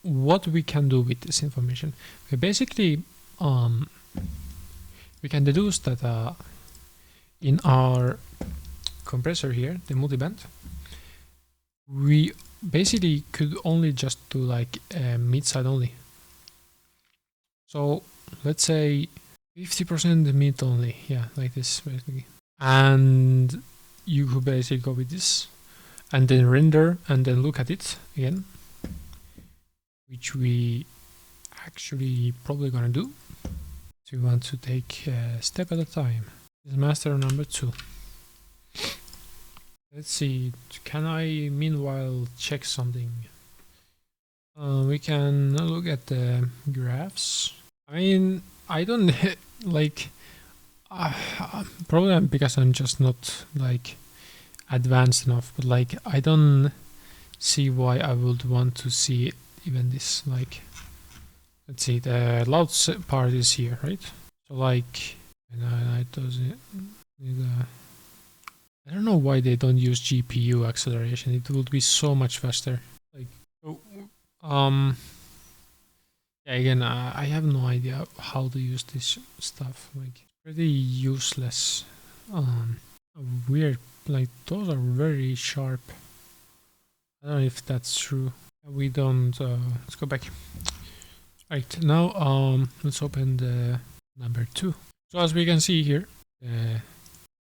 what we can do with this information? We basically we can deduce that in our compressor here, the multiband, we basically could only just do like mid side only. So let's say 50% mid only, yeah, like this basically. And you could basically go with this and then render and then look at it again, which we actually probably gonna do. So we want to take a step at a time. This is master number 2. Let's see, can I meanwhile check something? We can look at the graphs. I mean, I don't like probably because I'm just not like advanced enough, but like I don't see why I would want to see even this. Like, let's see, the loud part is here, right? So like, it doesn't. I don't know why they don't use GPU acceleration. It would be so much faster. Like, yeah, again, I have no idea how to use this stuff. Like, pretty useless. Weird. Like, those are very sharp. I don't know if that's true. We don't. Let's go back. Right now, let's open the number 2. So as we can see here,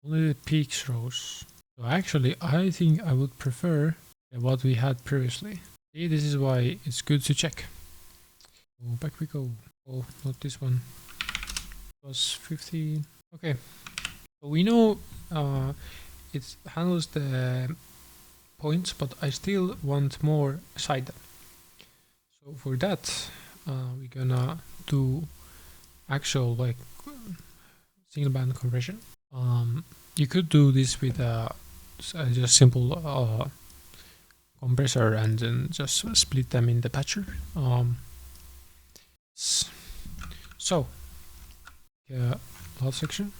only the peaks rose. So actually, I think I would prefer what we had previously. See, this is why it's good to check. So back we go. Oh, not this one. Plus 15. Okay. So we know it handles the points, but I still want more side. So for that, we're gonna do actual like single band compression. You could do this with just simple compressor and then just split them in the patcher. So loud section.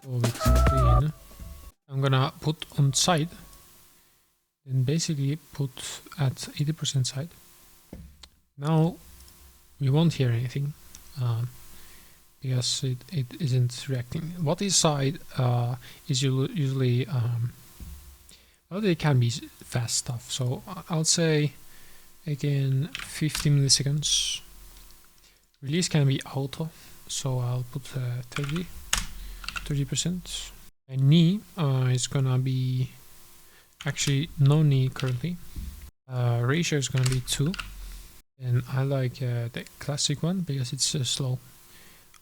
So it's clean. I'm gonna put on side, then basically put at 80% side. Now we won't hear anything because it isn't reacting. What is side is usually well, they can be fast stuff. So I'll say again 50 milliseconds. Release can be auto, so I'll put 30%. And knee is gonna be actually no knee currently. Ratio is gonna be 2. And I like the classic one because it's slow.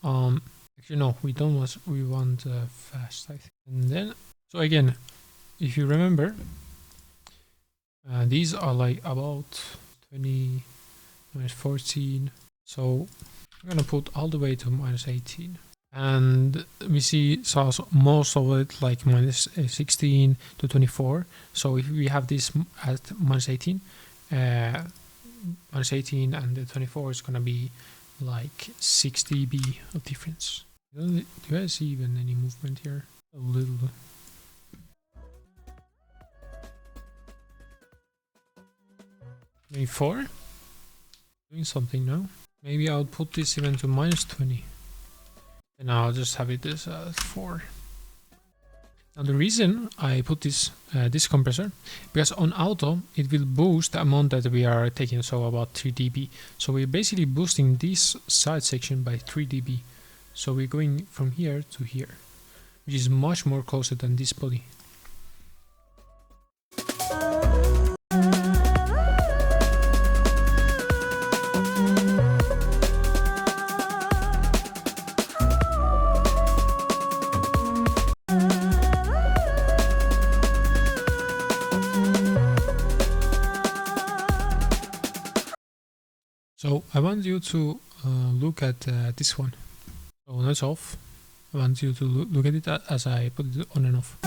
Actually no, we don't want, we want fast, I think. And then, so again, if you remember, these are like about 20, minus 14. So I'm gonna put all the way to minus 18. And we see so most of it like minus 16 to 24. So if we have this at minus 18, minus 18 and the 24 is gonna be like 6 dB of difference. Do I see even any movement here? A little. Maybe 4? Doing something now. Maybe I'll put this even to minus 20. And I'll just have it as 4. Now the reason I put this this compressor, because on auto it will boost the amount that we are taking, so about 3 dB. So we're basically boosting this side section by 3 dB. So we're going from here to here, which is much more closer than this body. So I want you to look at this one. So when it's off, I want you to look at it as I put it on and off.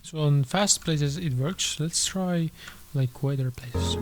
So on fast places it works. Let's try like quieter places.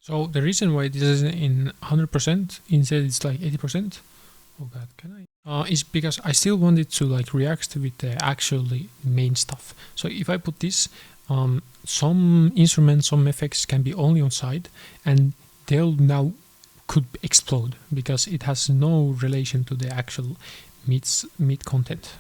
So the reason why this is in 100%, instead it's like 80%, oh god, can I? Is because I still want it to like react with the actually main stuff. So if I put this, some instruments, some effects can be only on side, and they'll now could explode because it has no relation to the actual meat content.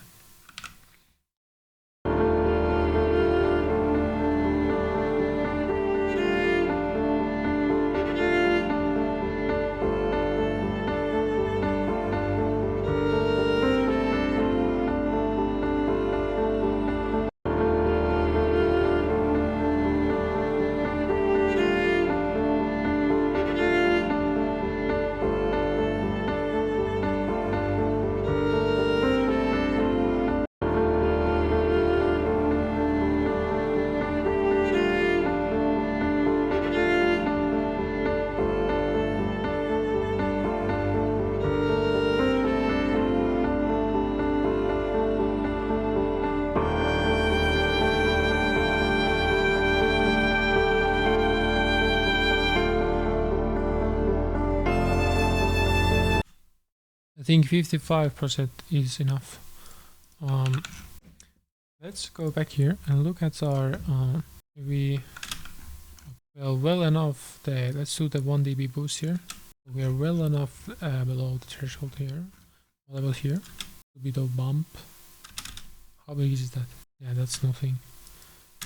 I think 55% is enough. Let's go back here and look at our well enough. Let's do the 1 dB boost here. We are well enough below the threshold here. What about here? Be the bump. How big is that? Yeah, that's nothing.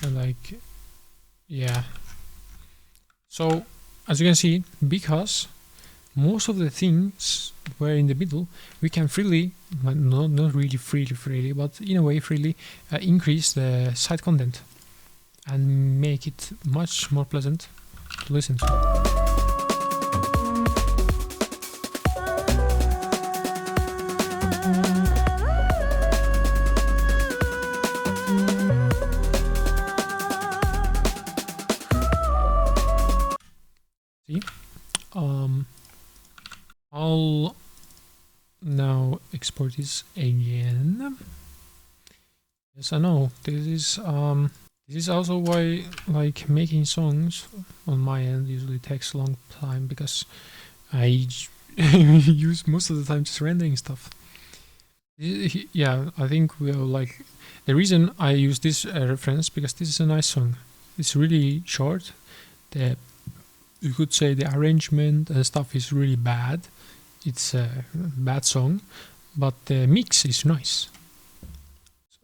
And like, yeah. So as you can see, because most of the things were in the middle, we can freely, not really freely, but in a way freely increase the side content and make it much more pleasant to listen to. See? I'll now export this again. Yes, I know. This is also why like making songs on my end usually takes a long time, because I use most of the time just rendering stuff. Yeah, I think we'll like the reason I use this reference because this is a nice song. It's really short. You could say the arrangement and stuff is really bad. It's a bad song, but the mix is nice.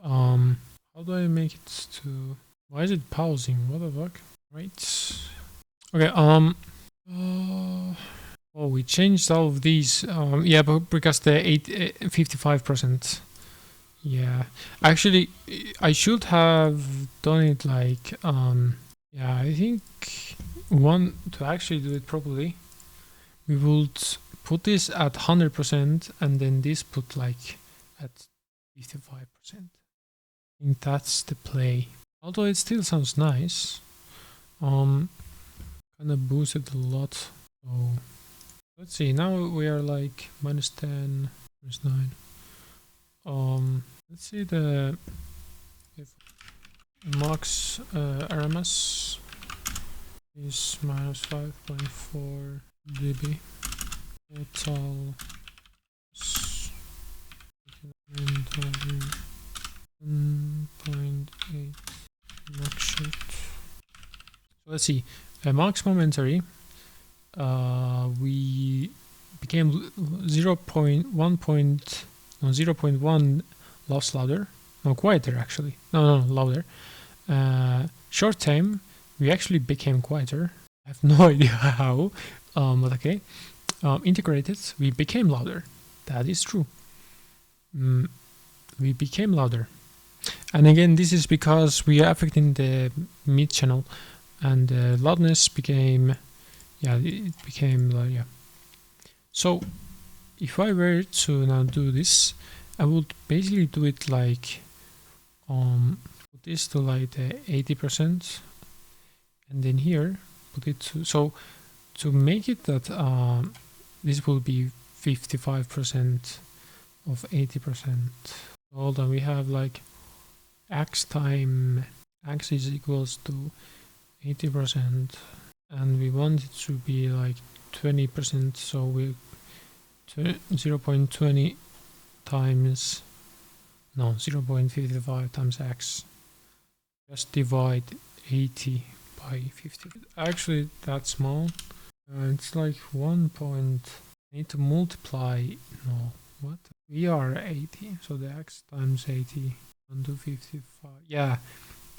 How do I make it to? Why is it pausing? What the fuck? Right. Okay. Oh, we changed all of these. Yeah, but because the 55%. Yeah, actually, I should have done it like. Yeah, I think to actually do it properly, we would put this at 100% and then this put like at 55%. I think that's the play. Although it still sounds nice. Kind of boosted a lot. So let's see. Now we are like -10, -9. Let's see the max RMS is -5.4 dB. Total 1.8 max shoot. So let's see. Max momentary. We became 0.1 loss louder. No, quieter actually. No, louder. Short time, we actually became quieter. I have no idea how, but okay. Integrated, we became louder. That is true. We became louder. And again, this is because we are affecting the mid channel, and the loudness became, yeah, it became, yeah. So, if I were to now do this, I would basically do it like, put this to like the 80%, and then here put it to, so to make it that this will be 55% of 80%. Hold on, we have like x time x is equals to 80%, and we want it to be like 20%, so we 0.20 times, no, 0.55 times x, just divide 80 by 50. Actually that's small. It's like 1 point, I need to multiply, no, what? We are 80, so the x times 80 to 55. Yeah,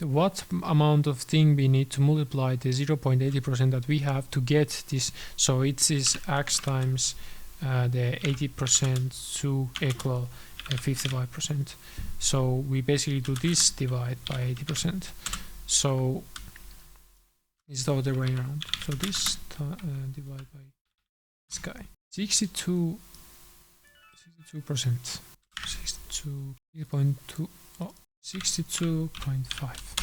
what amount of thing we need to multiply the 0.80% that we have to get this, so it is x times the 80% to equal 55%. So we basically do this divide by 80%. So it's the other way around. So this divide by this guy. 62%. 62.2. Oh, 62.5.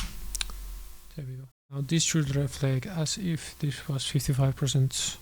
There we go. Now this should reflect as if this was 55%.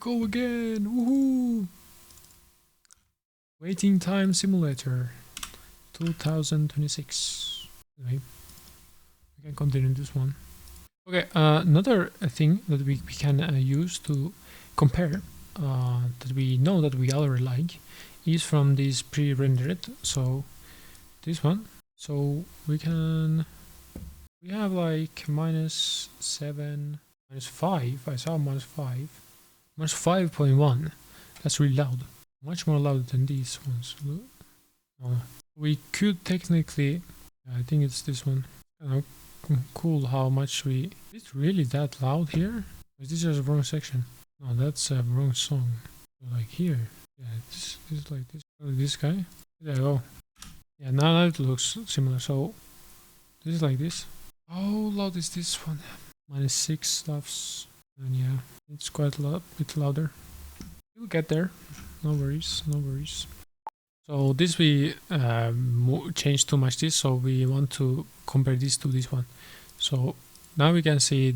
Go again, woohoo! Waiting time simulator 2026. Anyway, we can continue this one. Okay, another thing that we can use to compare that we know that we already like is from this pre-rendered. So this one. So we have like -7, -5. I saw -5. -5.1. That's really loud. Much more loud than these ones. We could technically, I think it's this one. Cool how much we. Is it really that loud here? Or is this just a wrong section? No, that's a wrong song. Like here, yeah, it's like this guy. There you go. Yeah, now it looks similar. So this is like this. How loud is this one? -6 stuffs, and yeah, it's quite a bit louder. We'll get there. No worries, no worries. So this we changed too much this, so we want to compare this to this one. So now we can see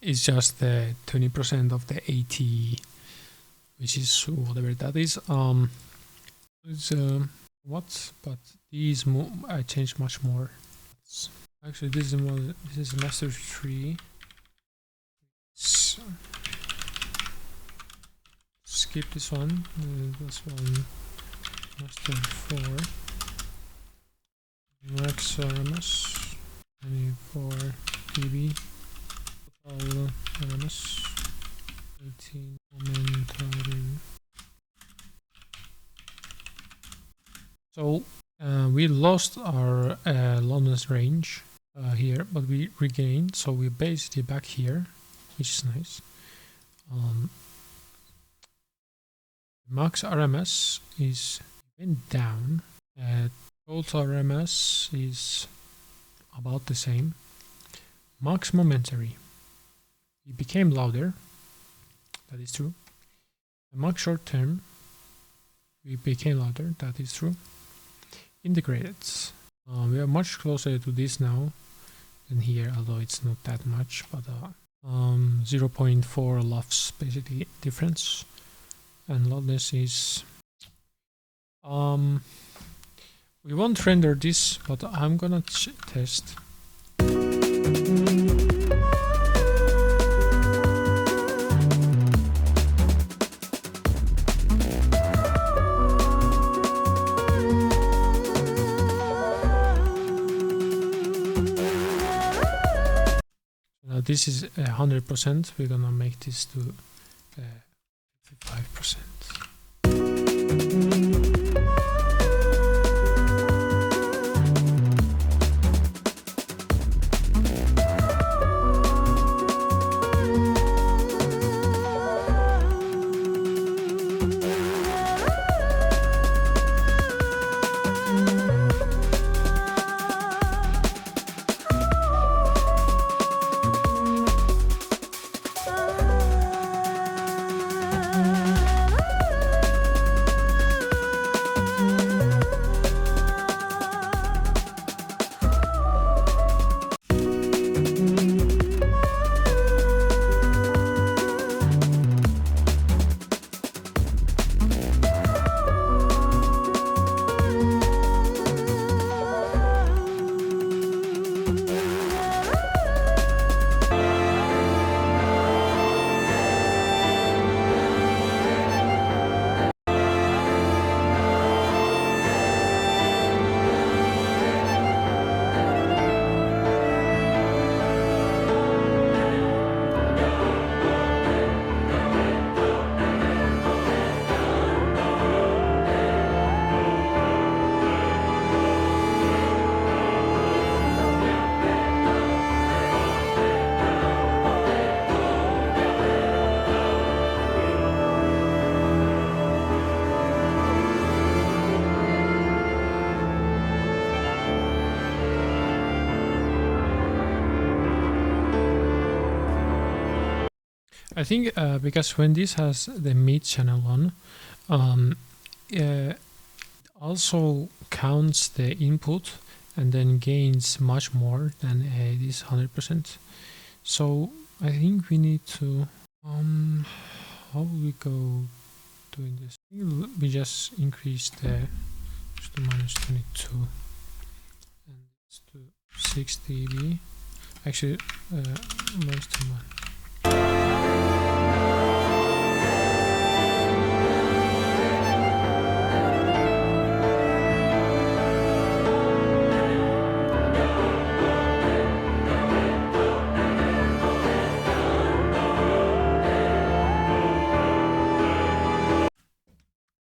it's just the 20% of the 80, which is whatever that is. It's what? But these I changed much more. Actually, this is master 3. So, skip this one. This one master 4. Max RMS 24 dB. Total RMS 18 moment. So we lost our loudness range here, but we regained, so we're basically back here, which is nice. Max RMS is went down. Total RMS is about the same. Max momentary, it became louder. That is true. And max short term, we became louder. That is true. Integrated, we are much closer to this now than here, although it's not that much, but 0.4 LUFS basically difference. And loudness is we won't render this, but I'm gonna test. This is 100%. We're gonna make this to 55%. I think because when this has the mid channel on, also counts the input and then gains much more than this 100%. So I think we need to how will we go doing this? We just increase the to -22 and it's to 6 dB. Actually, minus 21.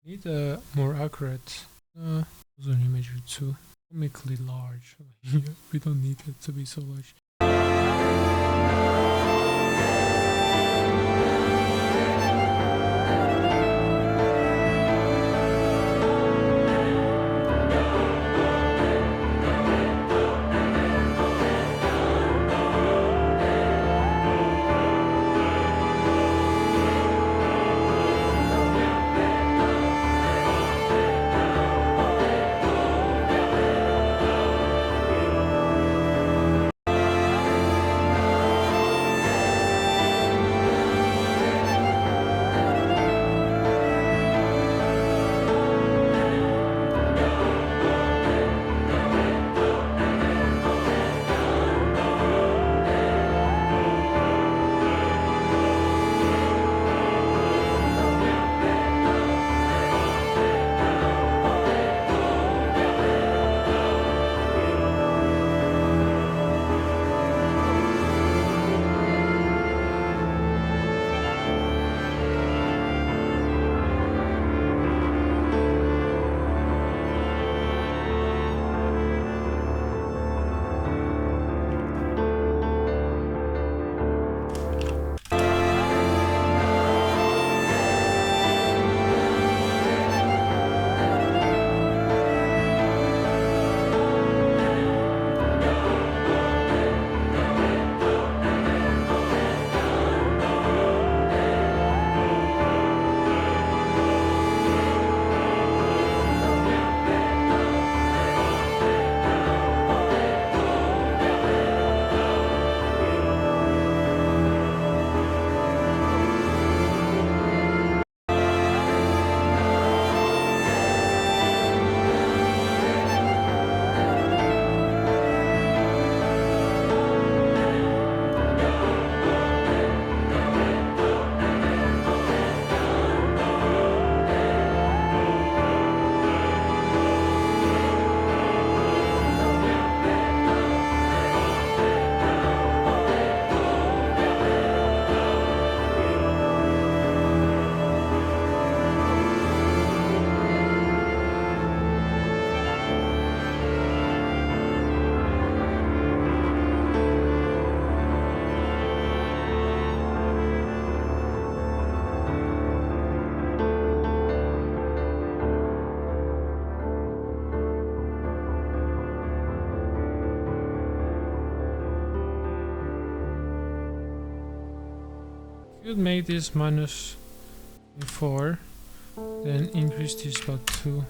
Need a more accurate ozone imager too. Comically large. We don't need it to be so large. Could make this -4, then increase this about 2.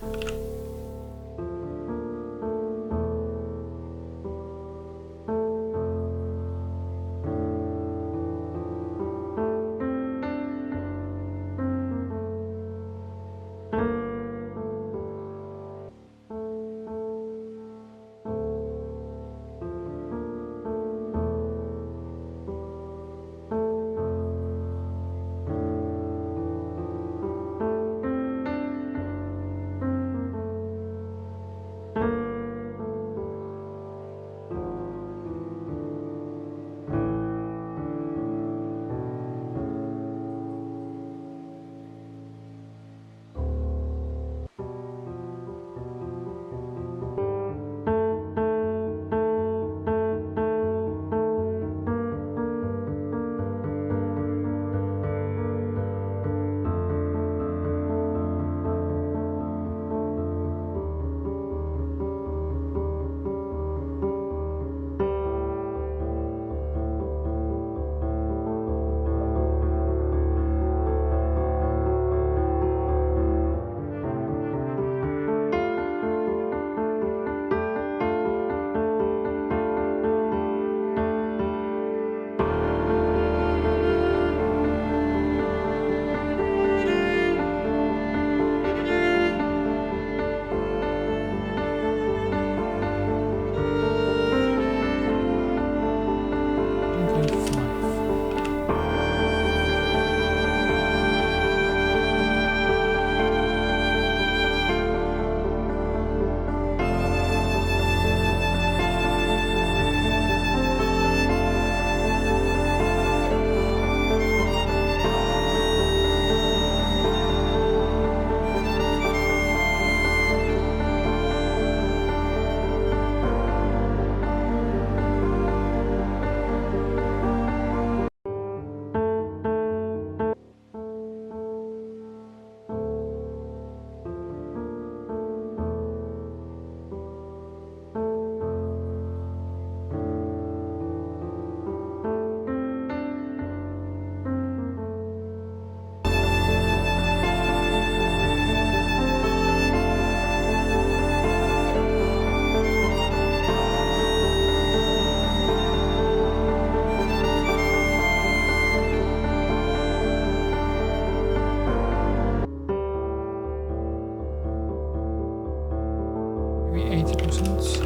Maybe 80%.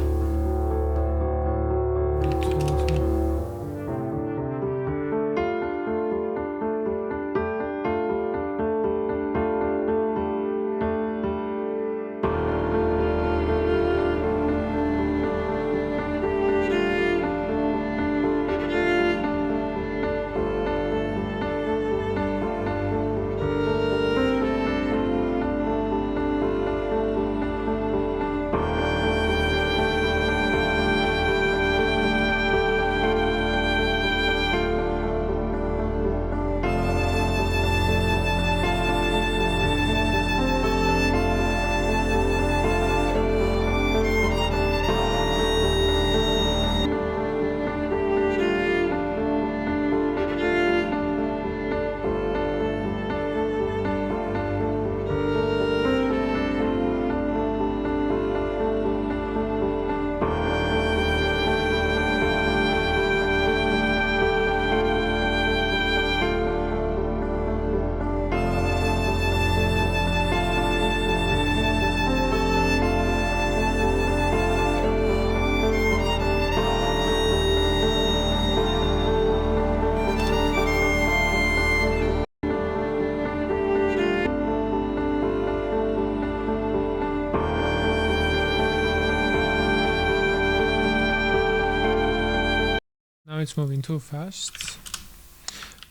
Now it's moving too fast.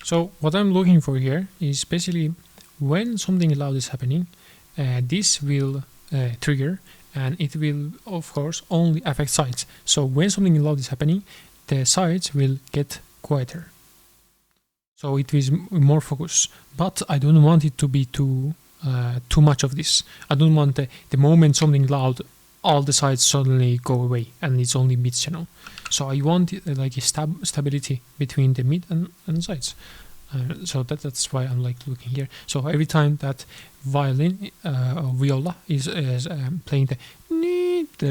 So what I'm looking for here is basically when something loud is happening, this will trigger, and it will of course only affect sides. So when something loud is happening, the sides will get quieter. So it is more focus, but I don't want it to be too much of this. I don't want the moment something loud, all the sides suddenly go away and it's only mid channel. So I want like a stability between the mid and sides. So that's why I'm like looking here. So every time that violin or viola is playing the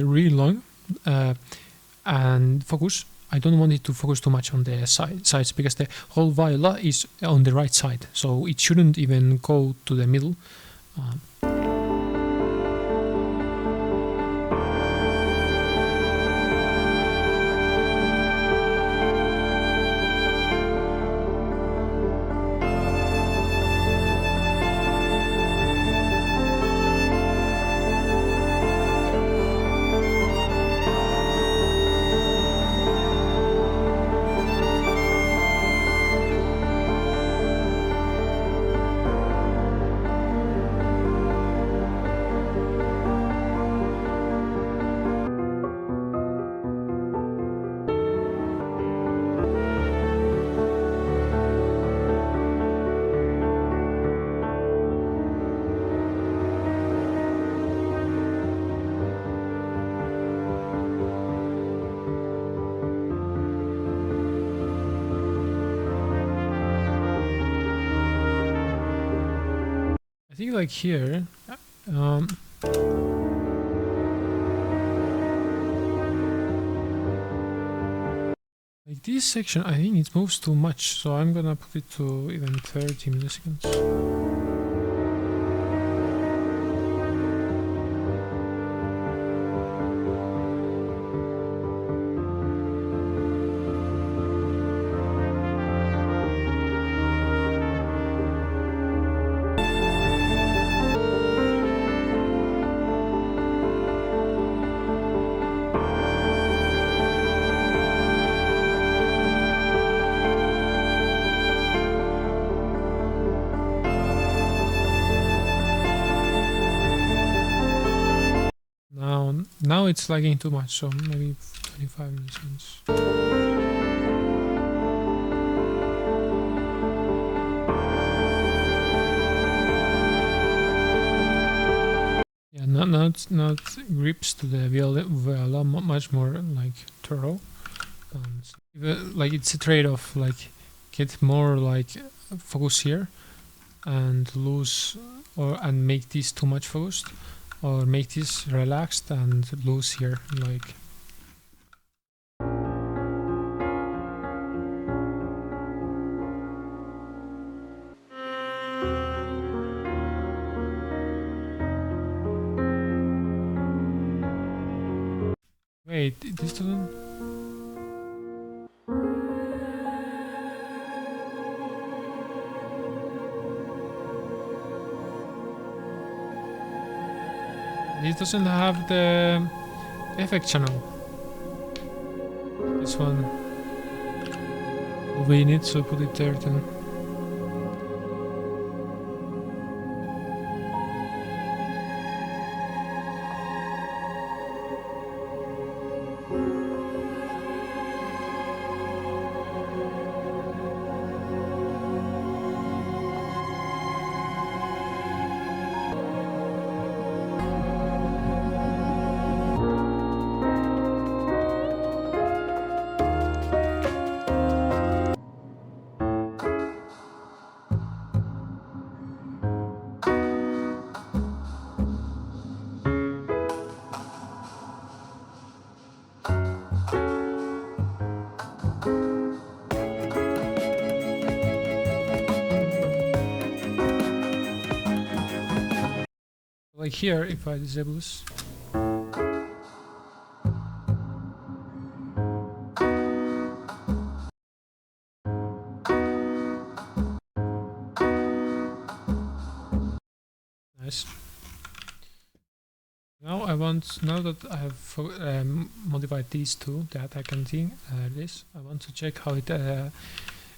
really long and focus, I don't want it to focus too much on the sides, because the whole viola is on the right side, so it shouldn't even go to the middle. I think like here, like this section, I think it moves too much, so I'm gonna put it to even 30 milliseconds. Now it's lagging too much, so maybe 25 milliseconds. Yeah, now it grips to the viola much more like thorough. Like it's a trade-off, like get more like focus here and lose and make this too much focused, or make this relaxed and loose here, like. Wait, this doesn't. This doesn't have the effect channel. This one. We need to put it there then. Like here, if I disable this. Nice. Now now that I have modified these two, the attack and thing, I want to check how it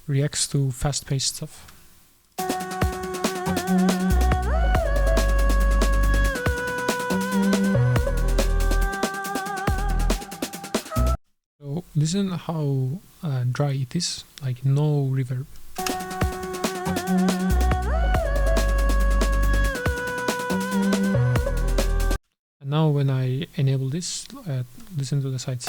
reacts to fast-paced stuff. So listen how dry it is, like no reverb. And now when I enable this, listen to the sides.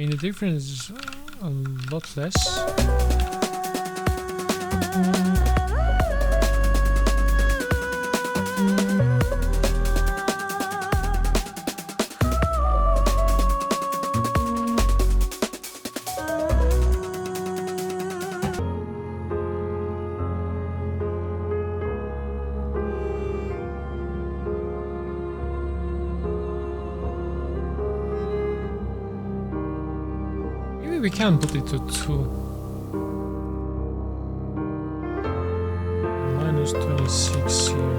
mean, the difference is a lot less. We can put it to 2. Minus 26 here.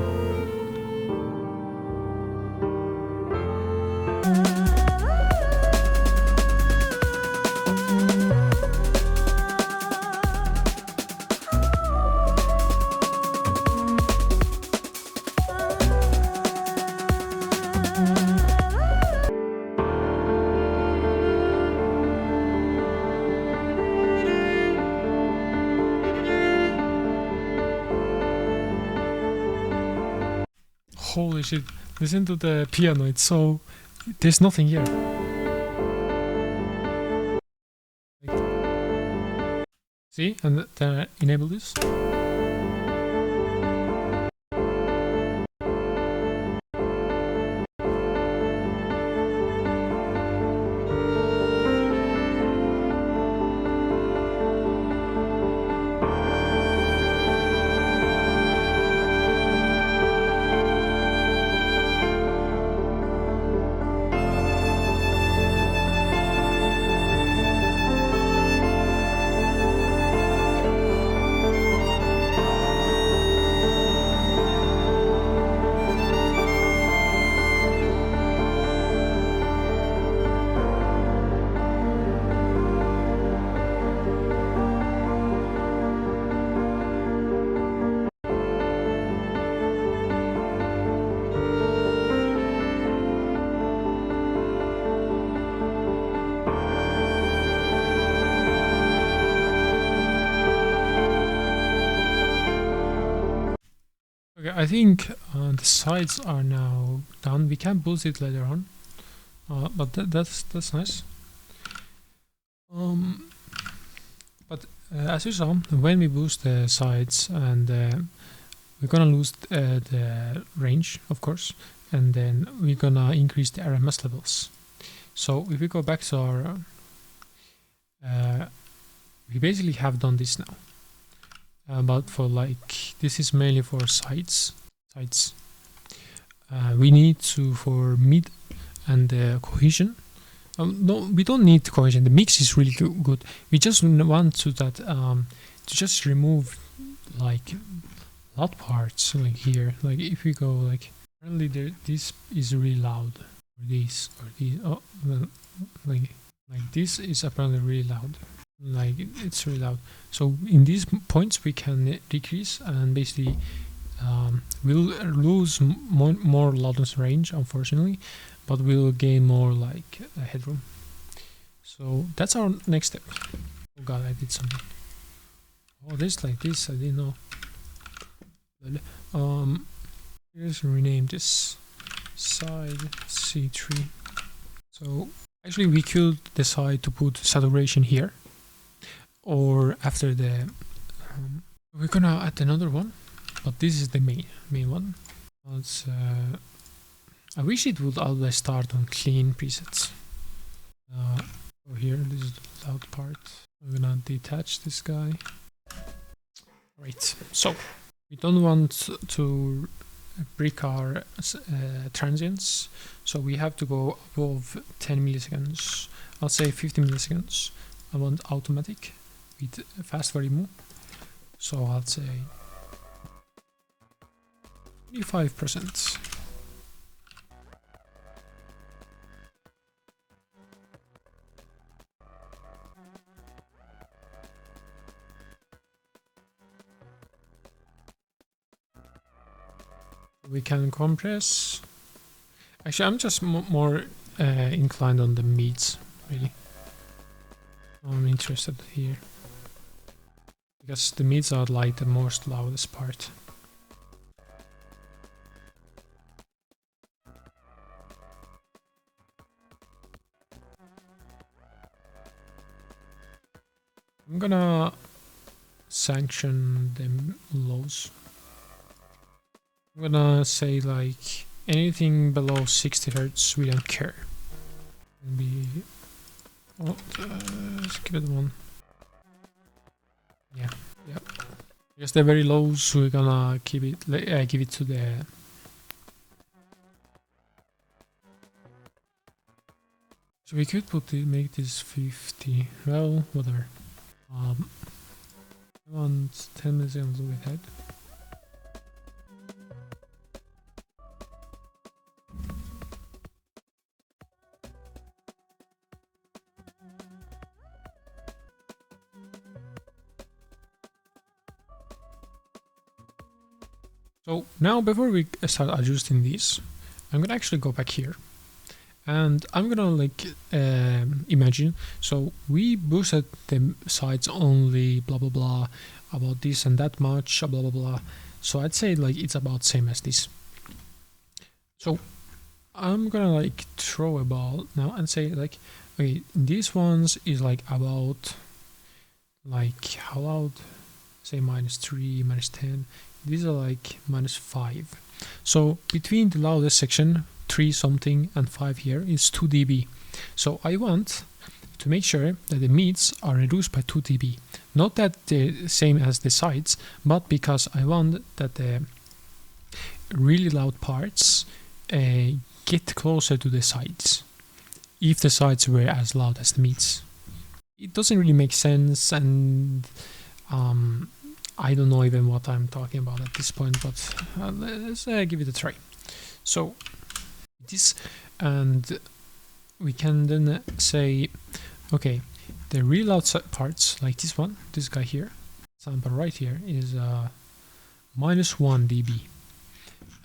Holy shit, listen to the piano, it's so... there's nothing here. See, and then I enable this. Okay, I think the sides are now done. We can boost it later on, but that's nice. But as you saw, when we boost the sides, and we're gonna lose the range, of course, and then we're gonna increase the RMS levels. So if we go back to our, we basically have done this now. But for like, this is mainly for sides. We need to, for mid and cohesion. No, we don't need cohesion. The mix is really good. We just want to that to just remove like loud parts, like here. Like if we go like, apparently this is really loud. Or these. Oh, well, like this is apparently really loud. Like it's really loud. So in these points we can decrease, and basically we'll lose more loudness range, unfortunately, but we'll gain more like headroom. So that's our next step. Oh god, I did something. Oh, this like this, I didn't know. Let's rename this side C3. So actually we could decide to put saturation here, or after the we're gonna add another one, but this is the main one. Let's I wish it would always start on clean presets. So here, this is the loud part. We're gonna detach this guy. Right, so we don't want to break our transients, so we have to go above 10 milliseconds. I'll say 50 milliseconds. I want automatic with fast remove, so I'll say 25%. We can compress. Actually, I'm just more inclined on the mids, really. I'm interested here, because the mids are like the most loudest part. I'm gonna sanction them lows. I'm gonna say like anything below 60 Hz, we don't care. Maybe, oh, let's give it one. Yeah, yeah. Because they're very low, so we're gonna keep it. Give it to the. So we could make this 50. Well, whatever. I want 10 milliseconds with head. So now before we start adjusting these, I'm gonna actually go back here and I'm gonna like imagine, so we boosted the sides only blah blah blah about this and that much blah blah blah, so I'd say like it's about same as this. So I'm gonna like throw a ball now and say like, okay, this ones is like about like how loud, say -3, -10. These are like -5. So between the loudest section 3 something and 5 here is 2 dB. So I want to make sure that the mids are reduced by 2 dB. Not that they're same as the sides, but because I want that the really loud parts get closer to the sides, if the sides were as loud as the mids. It doesn't really make sense, and I don't know even what I'm talking about at this point, but let's give it a try. So this, and we can then say, okay, the real loud parts like this one, this guy here, sample right here is -1 dB,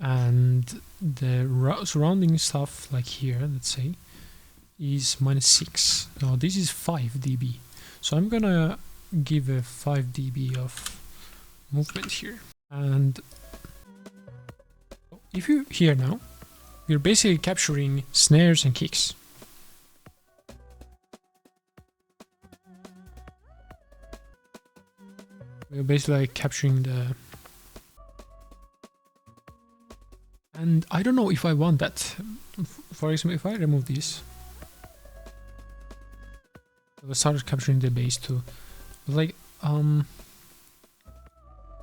and the surrounding stuff like here, let's say, is -6. Now this is 5 dB, so I'm gonna give a 5 dB of movement here. And if you hear now, we're basically capturing snares and kicks. We're basically like capturing the, and I don't know if I want that. For example, if I remove this, I started capturing the bass too. Like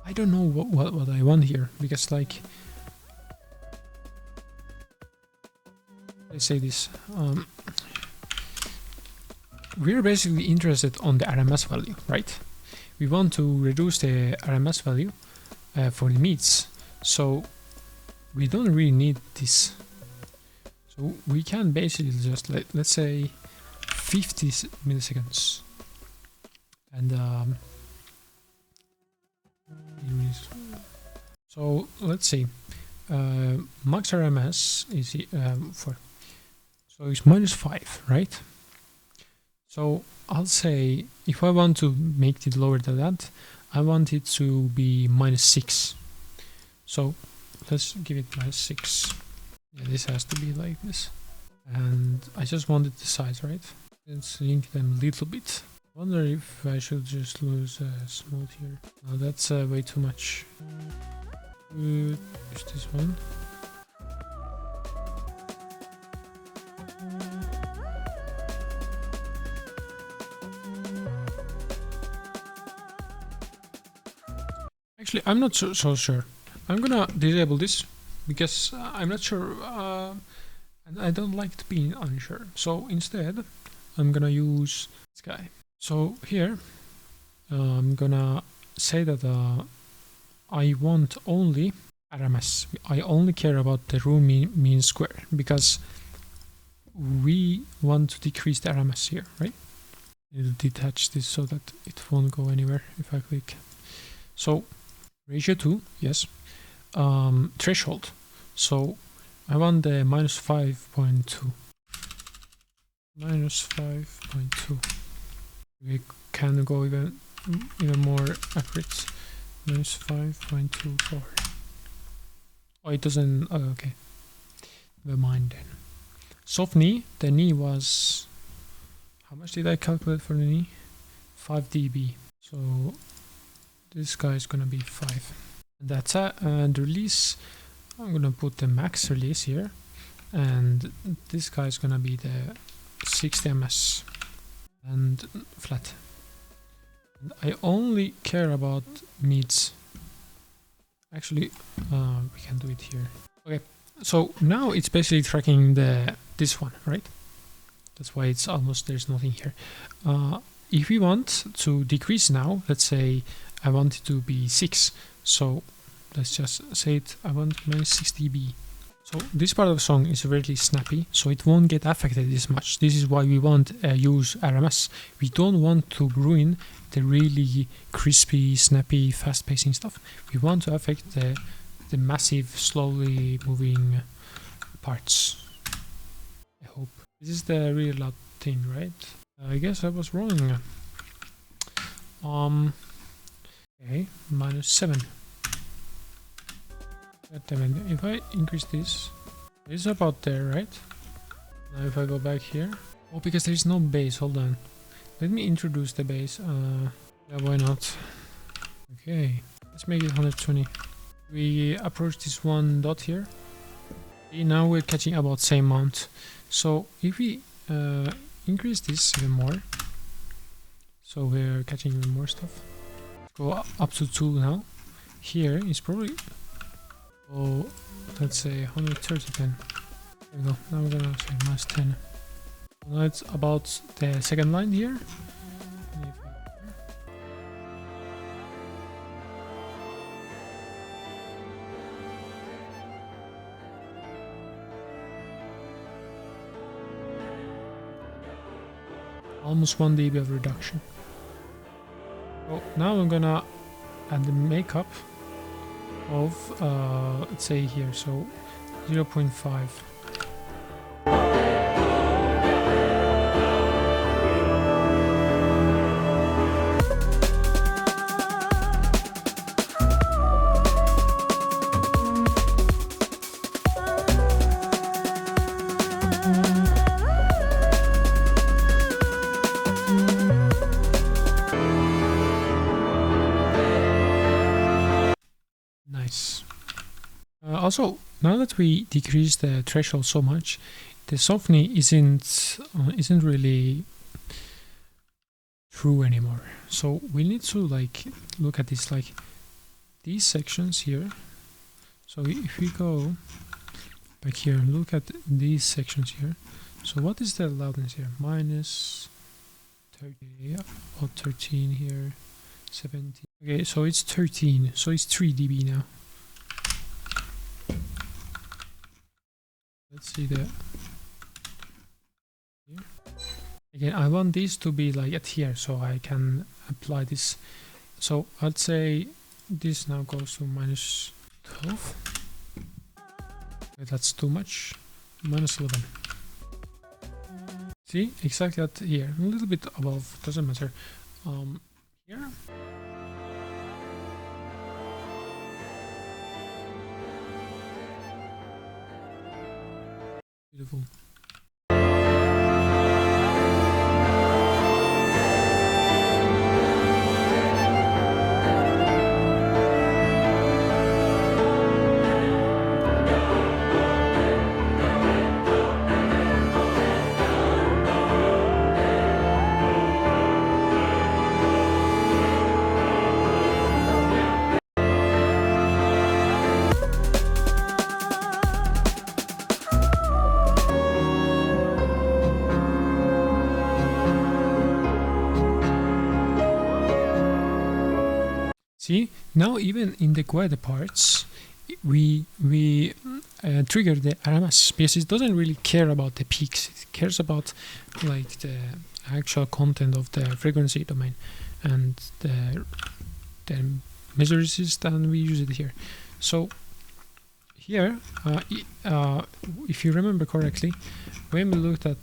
I don't know what I want here, because like, let's say this, we're basically interested on the RMS value, right? We want to reduce the RMS value for the mids, so we don't really need this. So we can basically just let's say 50 milliseconds, and so let's see, max RMS is so it's -5, right? So I'll say if I want to make it lower than that, I want it to be -6. So let's give it -6. Yeah, this has to be like this, and I just wanted the size, right? Let's link them a little bit. I wonder if I should just lose smooth here. No, that's way too much. Use this one. Actually, I'm not so sure. I'm gonna disable this because I'm not sure, and I don't like to be unsure. So instead, I'm gonna use this guy. So here, I'm gonna say that I want only RMS. I only care about the root mean square, because we want to decrease the RMS here, right? It'll detach this so that it won't go anywhere if I click. So ratio 2, yes. Threshold. So I want the -5.2. -5.2. We can go even more accurate. -5.24. Oh, it doesn't. Oh, okay. Never mind then. Soft knee. The knee was. How much did I calculate for the knee? 5 dB. So this guy is gonna be 5. And that's it. And release, I'm gonna put the max release here, and this guy is gonna be the 60 ms and flat. And I only care about mids. Actually, we can do it here. Okay, so now it's basically tracking this one, right? That's why it's almost, there's nothing here. If we want to decrease now, let's say I want it to be 6. So let's just say it, I want -6 dB. So this part of the song is really snappy, so it won't get affected this much. This is why we want use RMS. We don't want to ruin the really crispy, snappy, fast pacing stuff. We want to affect the massive, slowly moving parts. I hope. This is the really loud thing, right? I guess I was wrong. Okay, -7. If I increase this, it's about there, right? Now if I go back here, oh, because there is no bass. Hold on, let me introduce the bass. Yeah, why not? Okay, let's make it 120. We approach this one dot here. Okay, now we're catching about same amount. So if we increase this even more, so we're catching even more stuff. Go up to 2 now. Here is probably, oh, let's say 130 then. There we go. Now we're gonna say -10. Now it's about the second line here. Almost 1 dB of reduction. So now I'm gonna add the makeup of let's say here, so 0.5. Nice. Also, now that we decrease the threshold so much, the softening isn't really true anymore. So we need to like look at this, like these sections here. So if we go back here and look at these sections here, so what is the loudness here? -30, about 13 here, 17. Okay, so it's 13, so it's 3 dB now. Let's see the here. Again, I want this to be like at here, so I can apply this. So I'd say this now goes to -12. Okay, that's too much. -11. See, exactly at here, a little bit above, doesn't matter. Here. Beautiful. See, now even in the quieter parts, we trigger the RMS because it doesn't really care about the peaks. It cares about like the actual content of the frequency domain and the measure resist, and we use it here. So here, if you remember correctly, when we looked at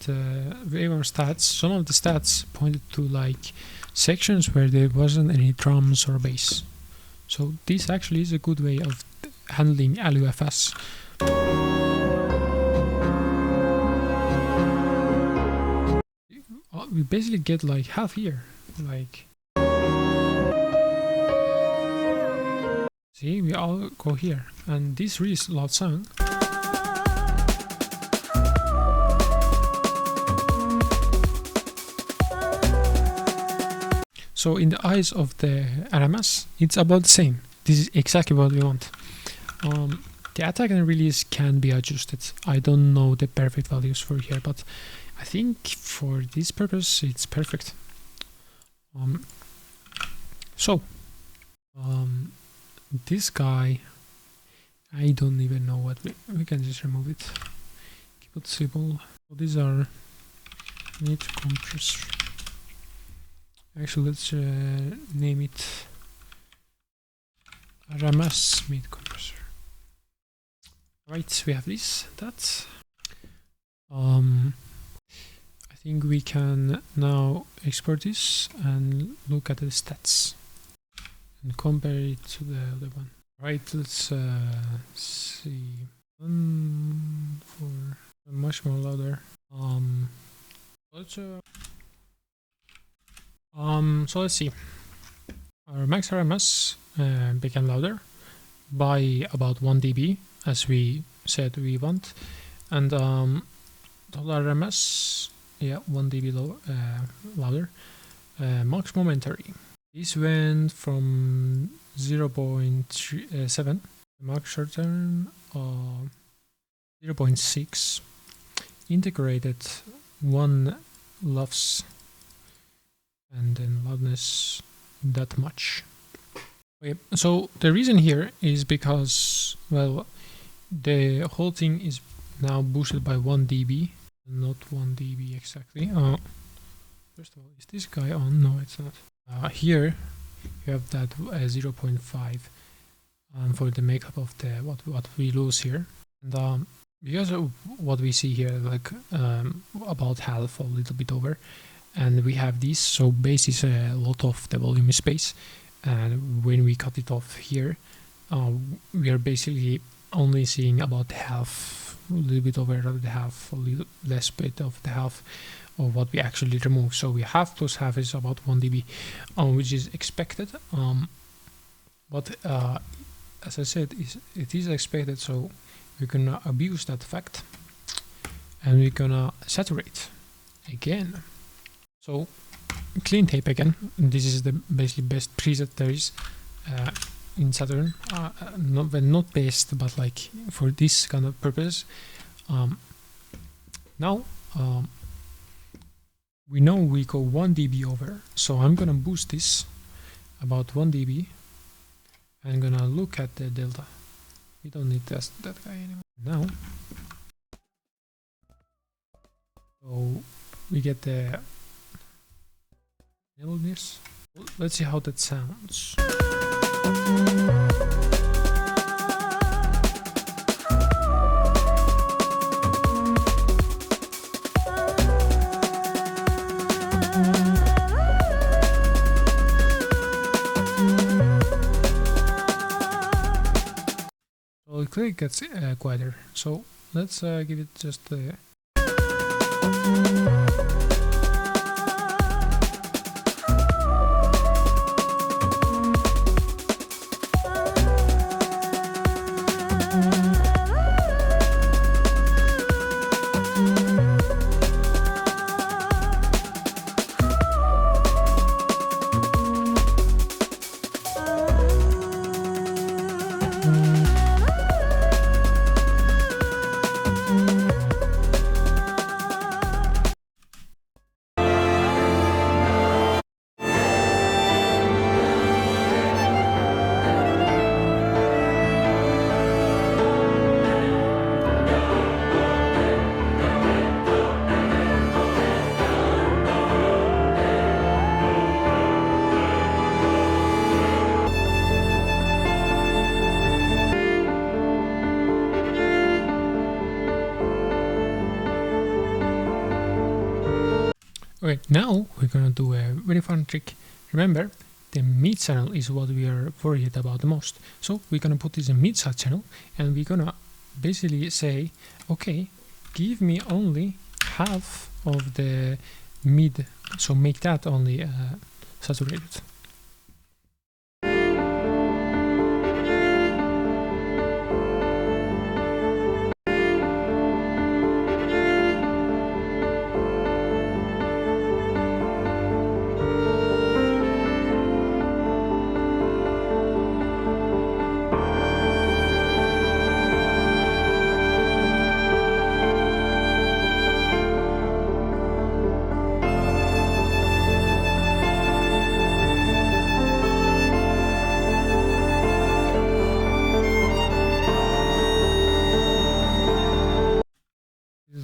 waveform stats, some of the stats pointed to like sections where there wasn't any drums or bass. So this actually is a good way of handling LUFS. We basically get like half here. like, see, we all go here, and this really loud sound. So in the eyes of the RMS, it's about the same. This is exactly what we want. The attack and release can be adjusted. I don't know the perfect values for here, but I think for this purpose it's perfect. This guy, I don't even know what we can just remove it. Keep it simple. So these are mid compressor. Actually, let's name it RMS mid compressor. Right, we have that. I think we can now export this and look at the stats and compare it to the other one. Right, let's see. For much more louder. So let's see. Our max RMS became louder by about 1 dB, as we said we want, and total RMS, yeah, 1 dB louder. Max momentary. This went from 0.7, max short term 0.6, integrated 1 LUFS, and then loudness that much. Okay, so the reason here is because, well, the whole thing is now boosted by 1 dB, not 1 dB exactly. First of all, is this guy on? No, it's not. Here you have that 0.5 for the makeup of the what we lose here, and because of what we see here, like about half, a little bit over, and we have this, so base is a lot of the volume space, and when we cut it off here, we are basically only seeing about half, a little bit over the half, a little less bit of the half of what we actually remove. So we have plus half is about 1 dB, which is expected, but as I said, it is expected, so we're gonna abuse that fact and we're gonna saturate again. So clean tape again. This is the basically best preset there is in Saturn. Not best, but like for this kind of purpose. Now we know we go 1 dB over, so I'm gonna boost this about 1 dB. I'm gonna look at the delta. We don't need that guy anymore. Now, so we get the melodies. Let's see how that sounds. So it clearly gets quieter. So let's give it just the. Okay, now we're gonna do a very fun trick. Remember, the mid channel is what we are worried about the most. So we're gonna put this in mid side channel, and we're gonna basically say, okay, give me only half of the mid. So make that only saturated.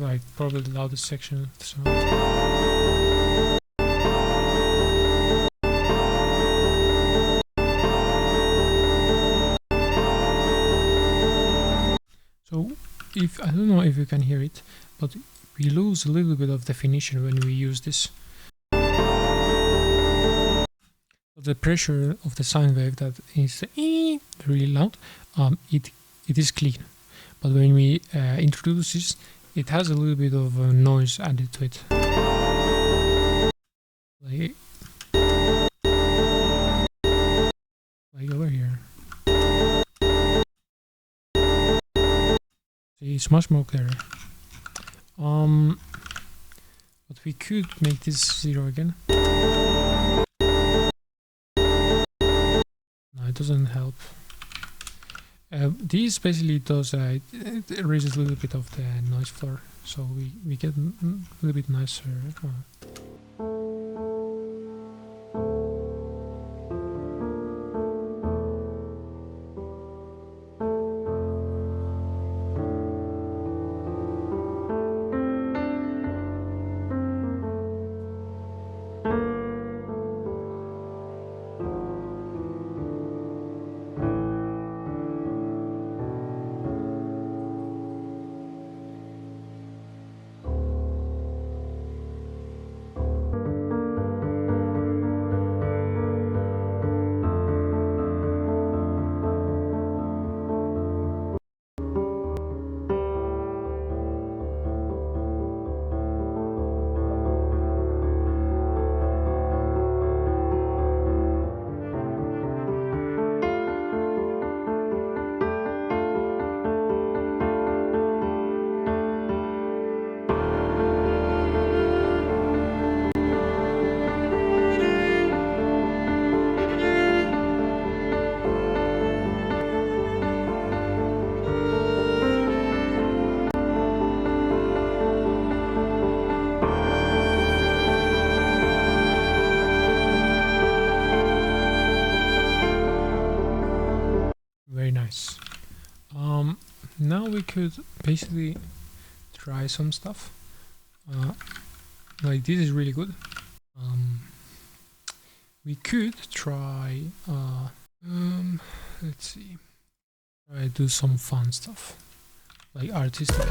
Like probably the loudest section of the sound. So if I don't know if you can hear it, but we lose a little bit of definition when we use this. The pressure of the sine wave that is really loud, it is clean, but when we introduce this, it has a little bit of noise added to it. Like over here. See, it's much more clearer. But we could make this 0 again. No, it doesn't help. This basically does it raises a little bit of the noise floor, so we get a little bit nicer. Very nice. Now we could basically try some stuff. Like this is really good. We could try. Let's see. Try do some fun stuff, like artistic.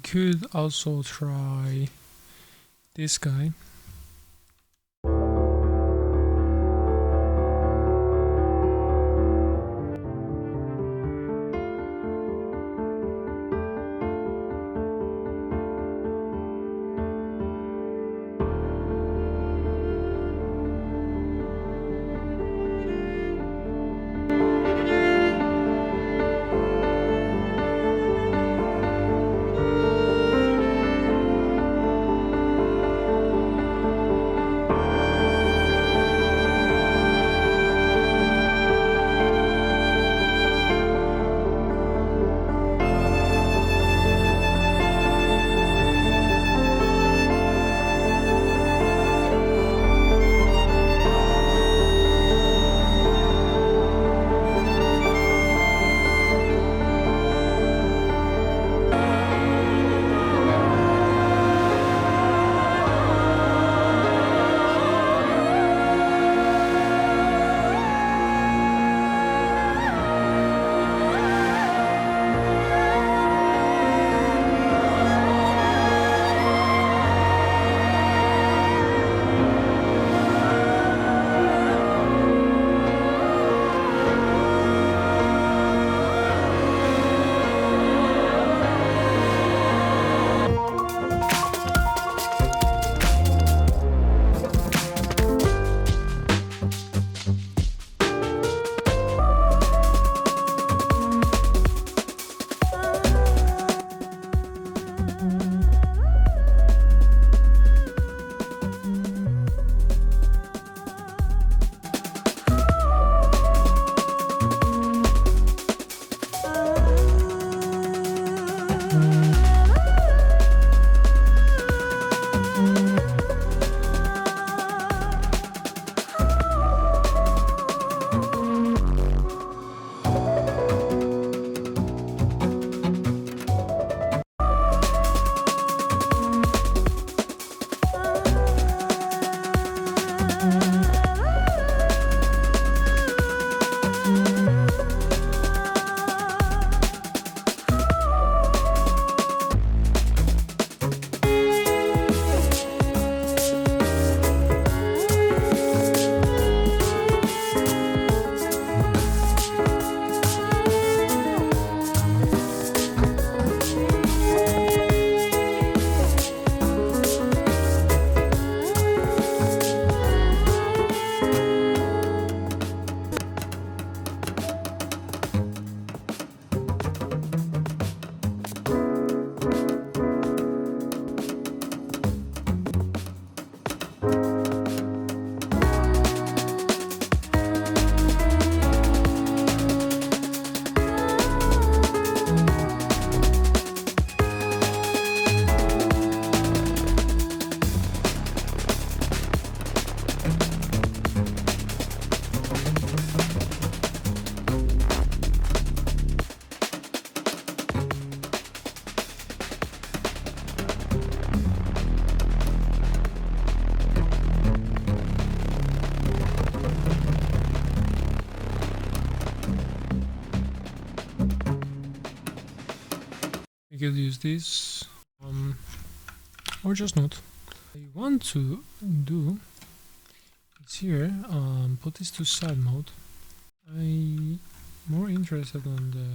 Could also try this guy. could use this, or just not. What I want to do is here, put this to side mode. I'm more interested on the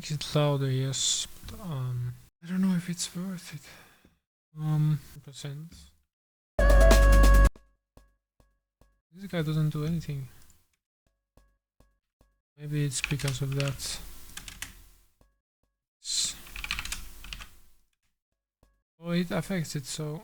makes it louder, yes. But, I don't know if it's worth it. Percent. This guy doesn't do anything. Maybe it's because of that. Oh, it affects it, so...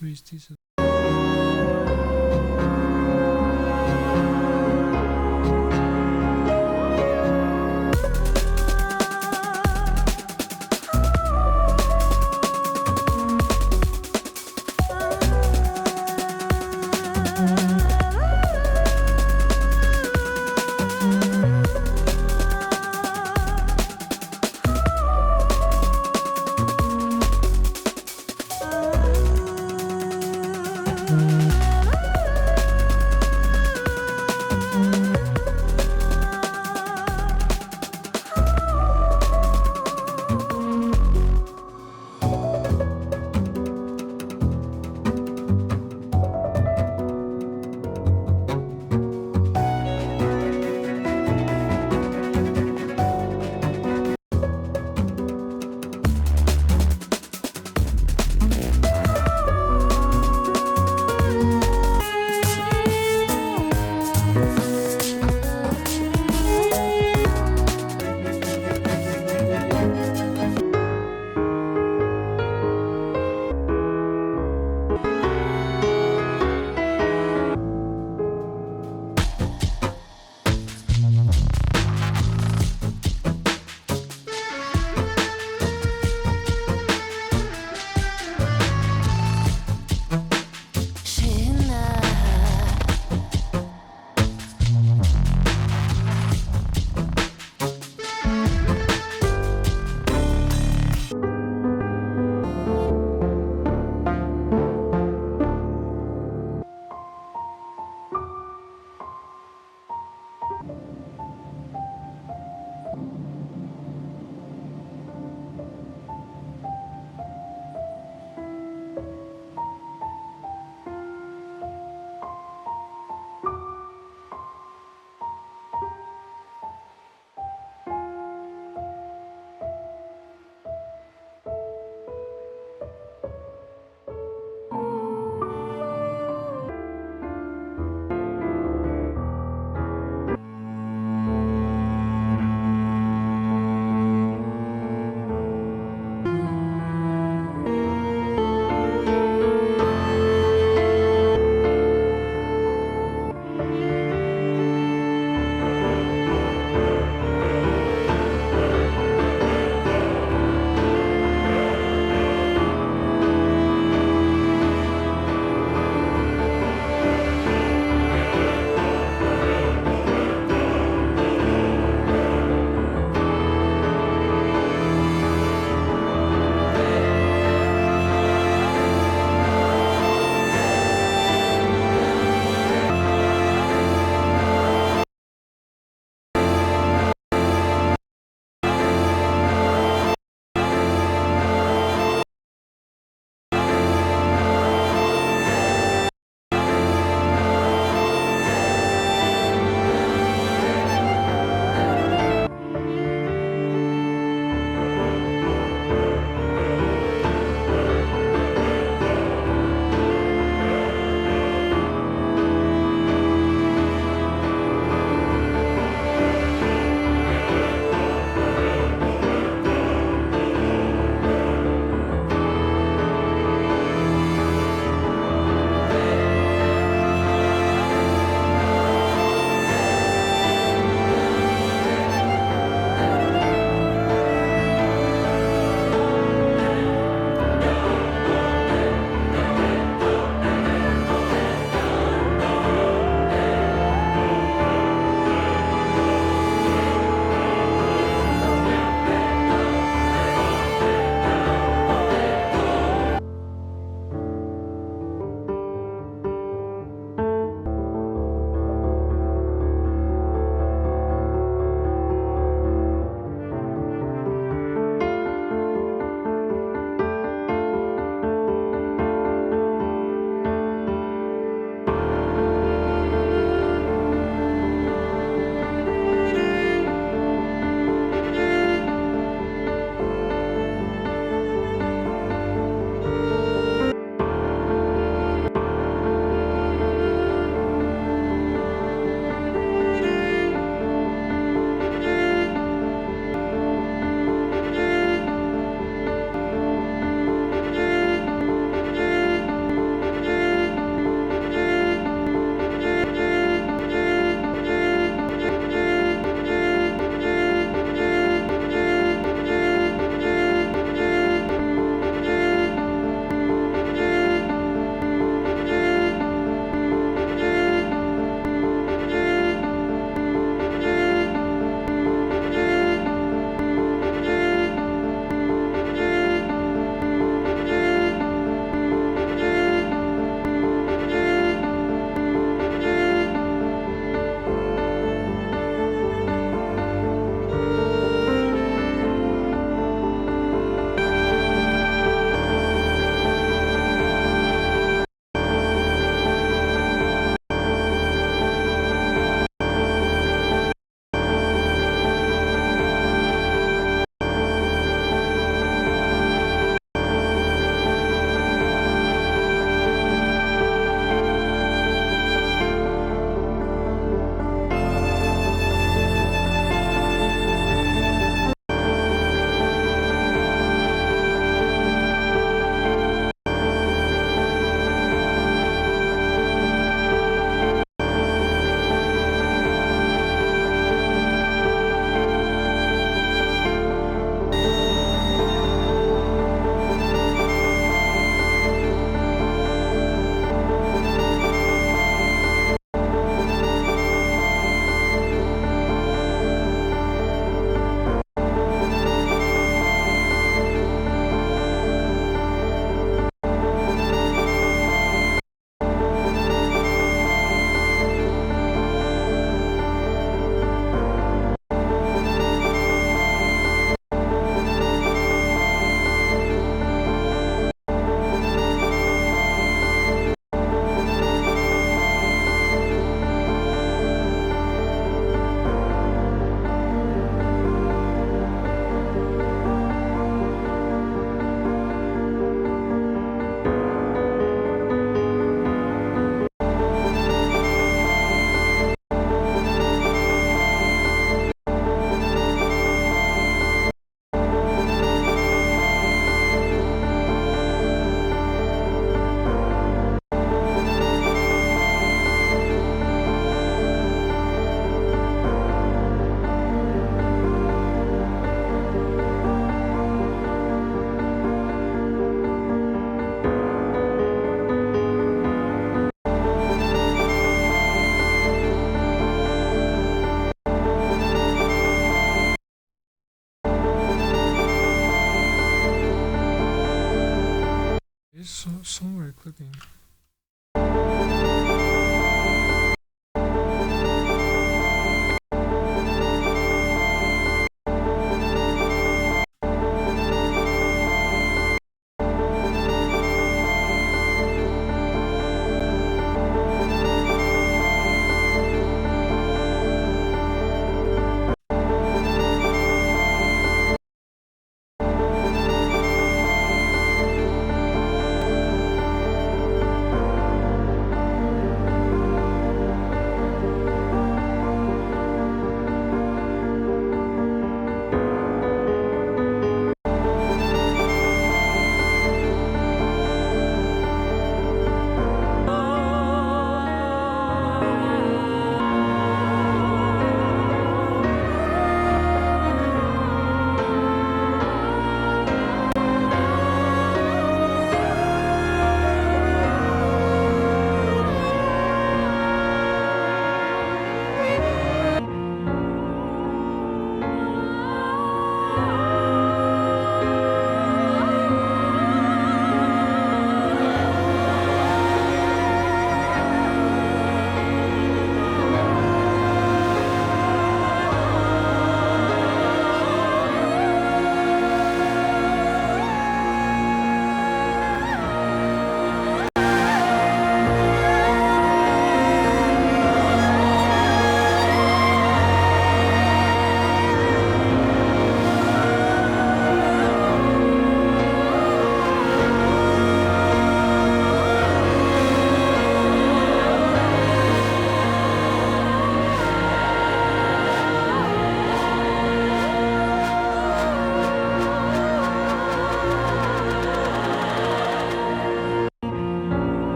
Increase this. It's somewhere clicking.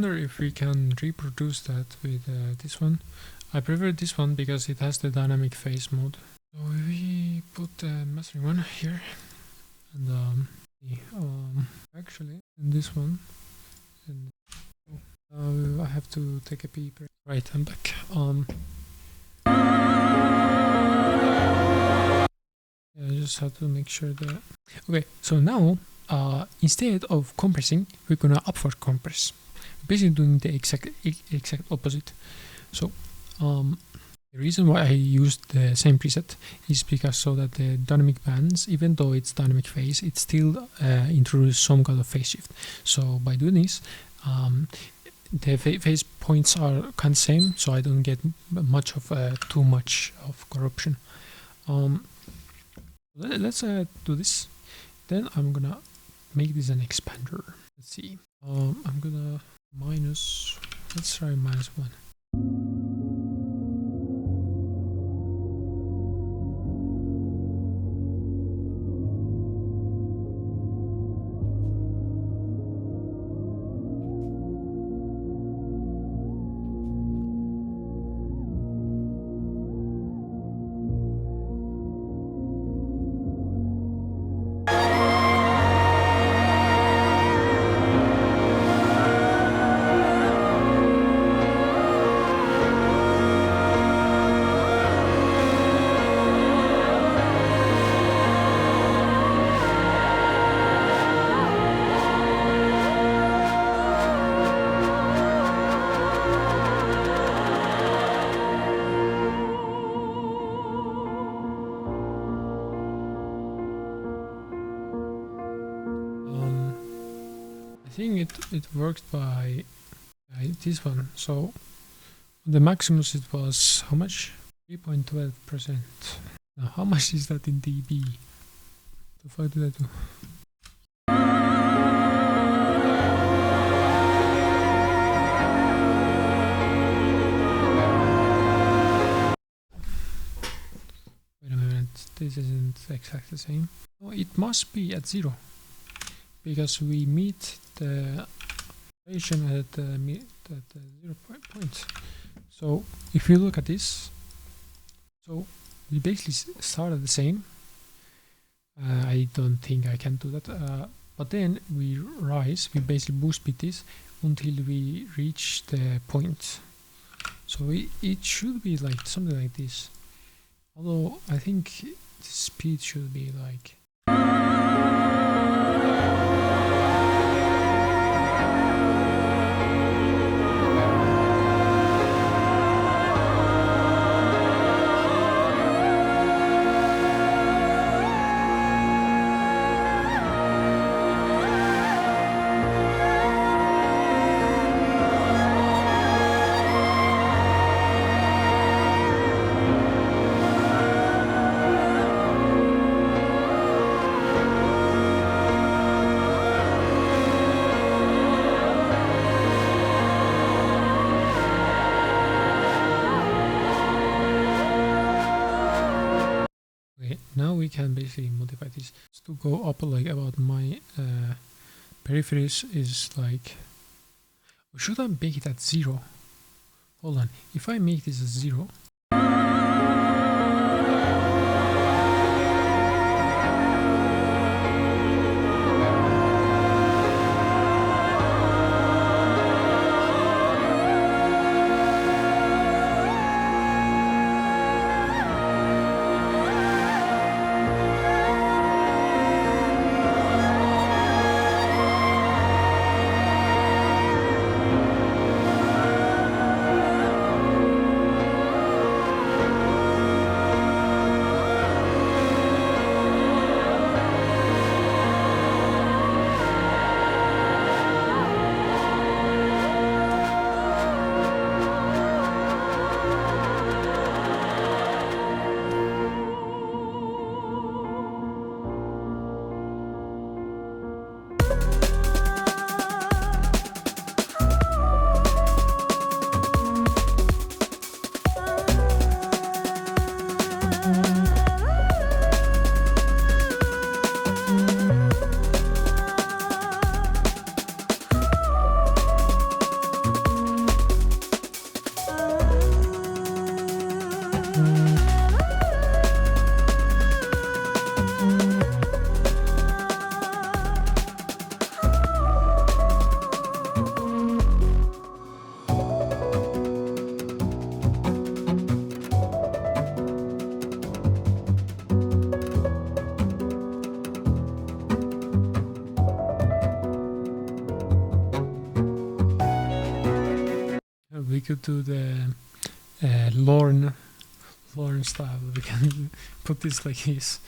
If we can reproduce that with this one. I prefer this one because it has the dynamic phase mode. So we put the mastering one here, and actually in this one, and I have to take a pee break. Right, I'm back. I just have to make sure that. Okay, so now instead of compressing, we're gonna upward compress. Basically doing the exact opposite. So the reason why I used the same preset is because so that the dynamic bands, even though it's dynamic phase, it still introduces some kind of phase shift. So by doing this, the phase points are kind of same, so I don't get much of too much of corruption. Let's do this. Then I'm gonna make this an expander. Let's see. I'm gonna minus. Let's try -1. think it worked by this one. So the maximus it was how much? 3.12%. Now how much is that in dB? The fuck did I do? Wait a minute, this isn't exactly the same. Oh, it must be at 0 because we meet the equation at the 0 point. So if you look at this, so we basically start at the same. I don't think I can do that, but then we rise, we basically boost speed this until we reach the point. So it should be like something like this, although I think the speed should be like now we can basically modify this to go up like about my peripheries is like, should I make it at 0? Hold on, if I make this at 0, we could do the Lorne style. We can put this like this.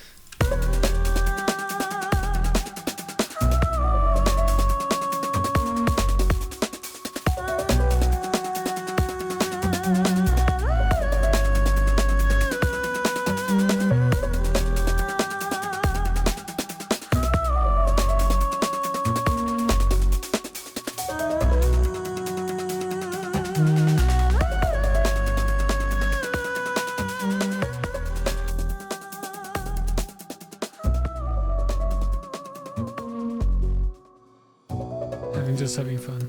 Just having fun.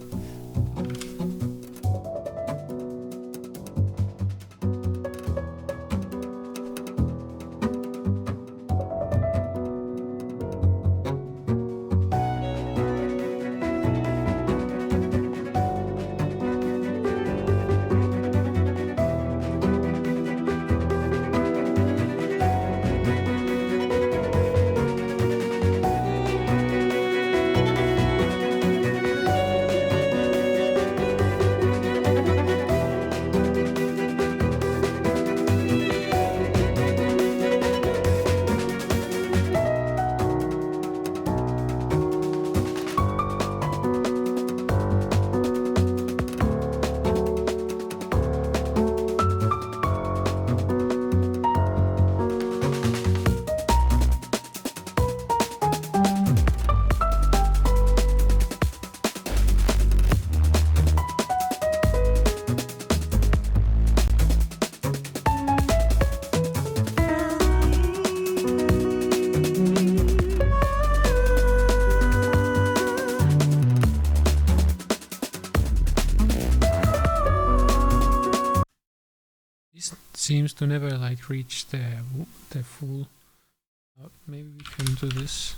This seems to never like reach the full. Maybe we can do this.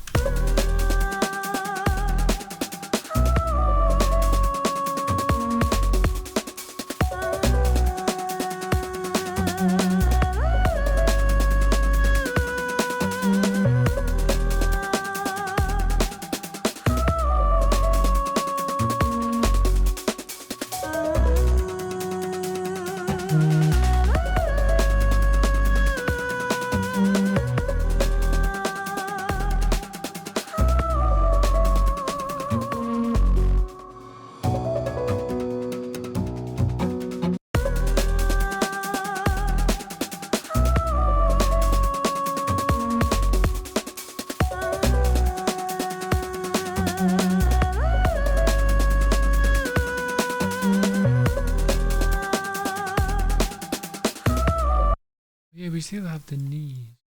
Yeah, we still have the knees.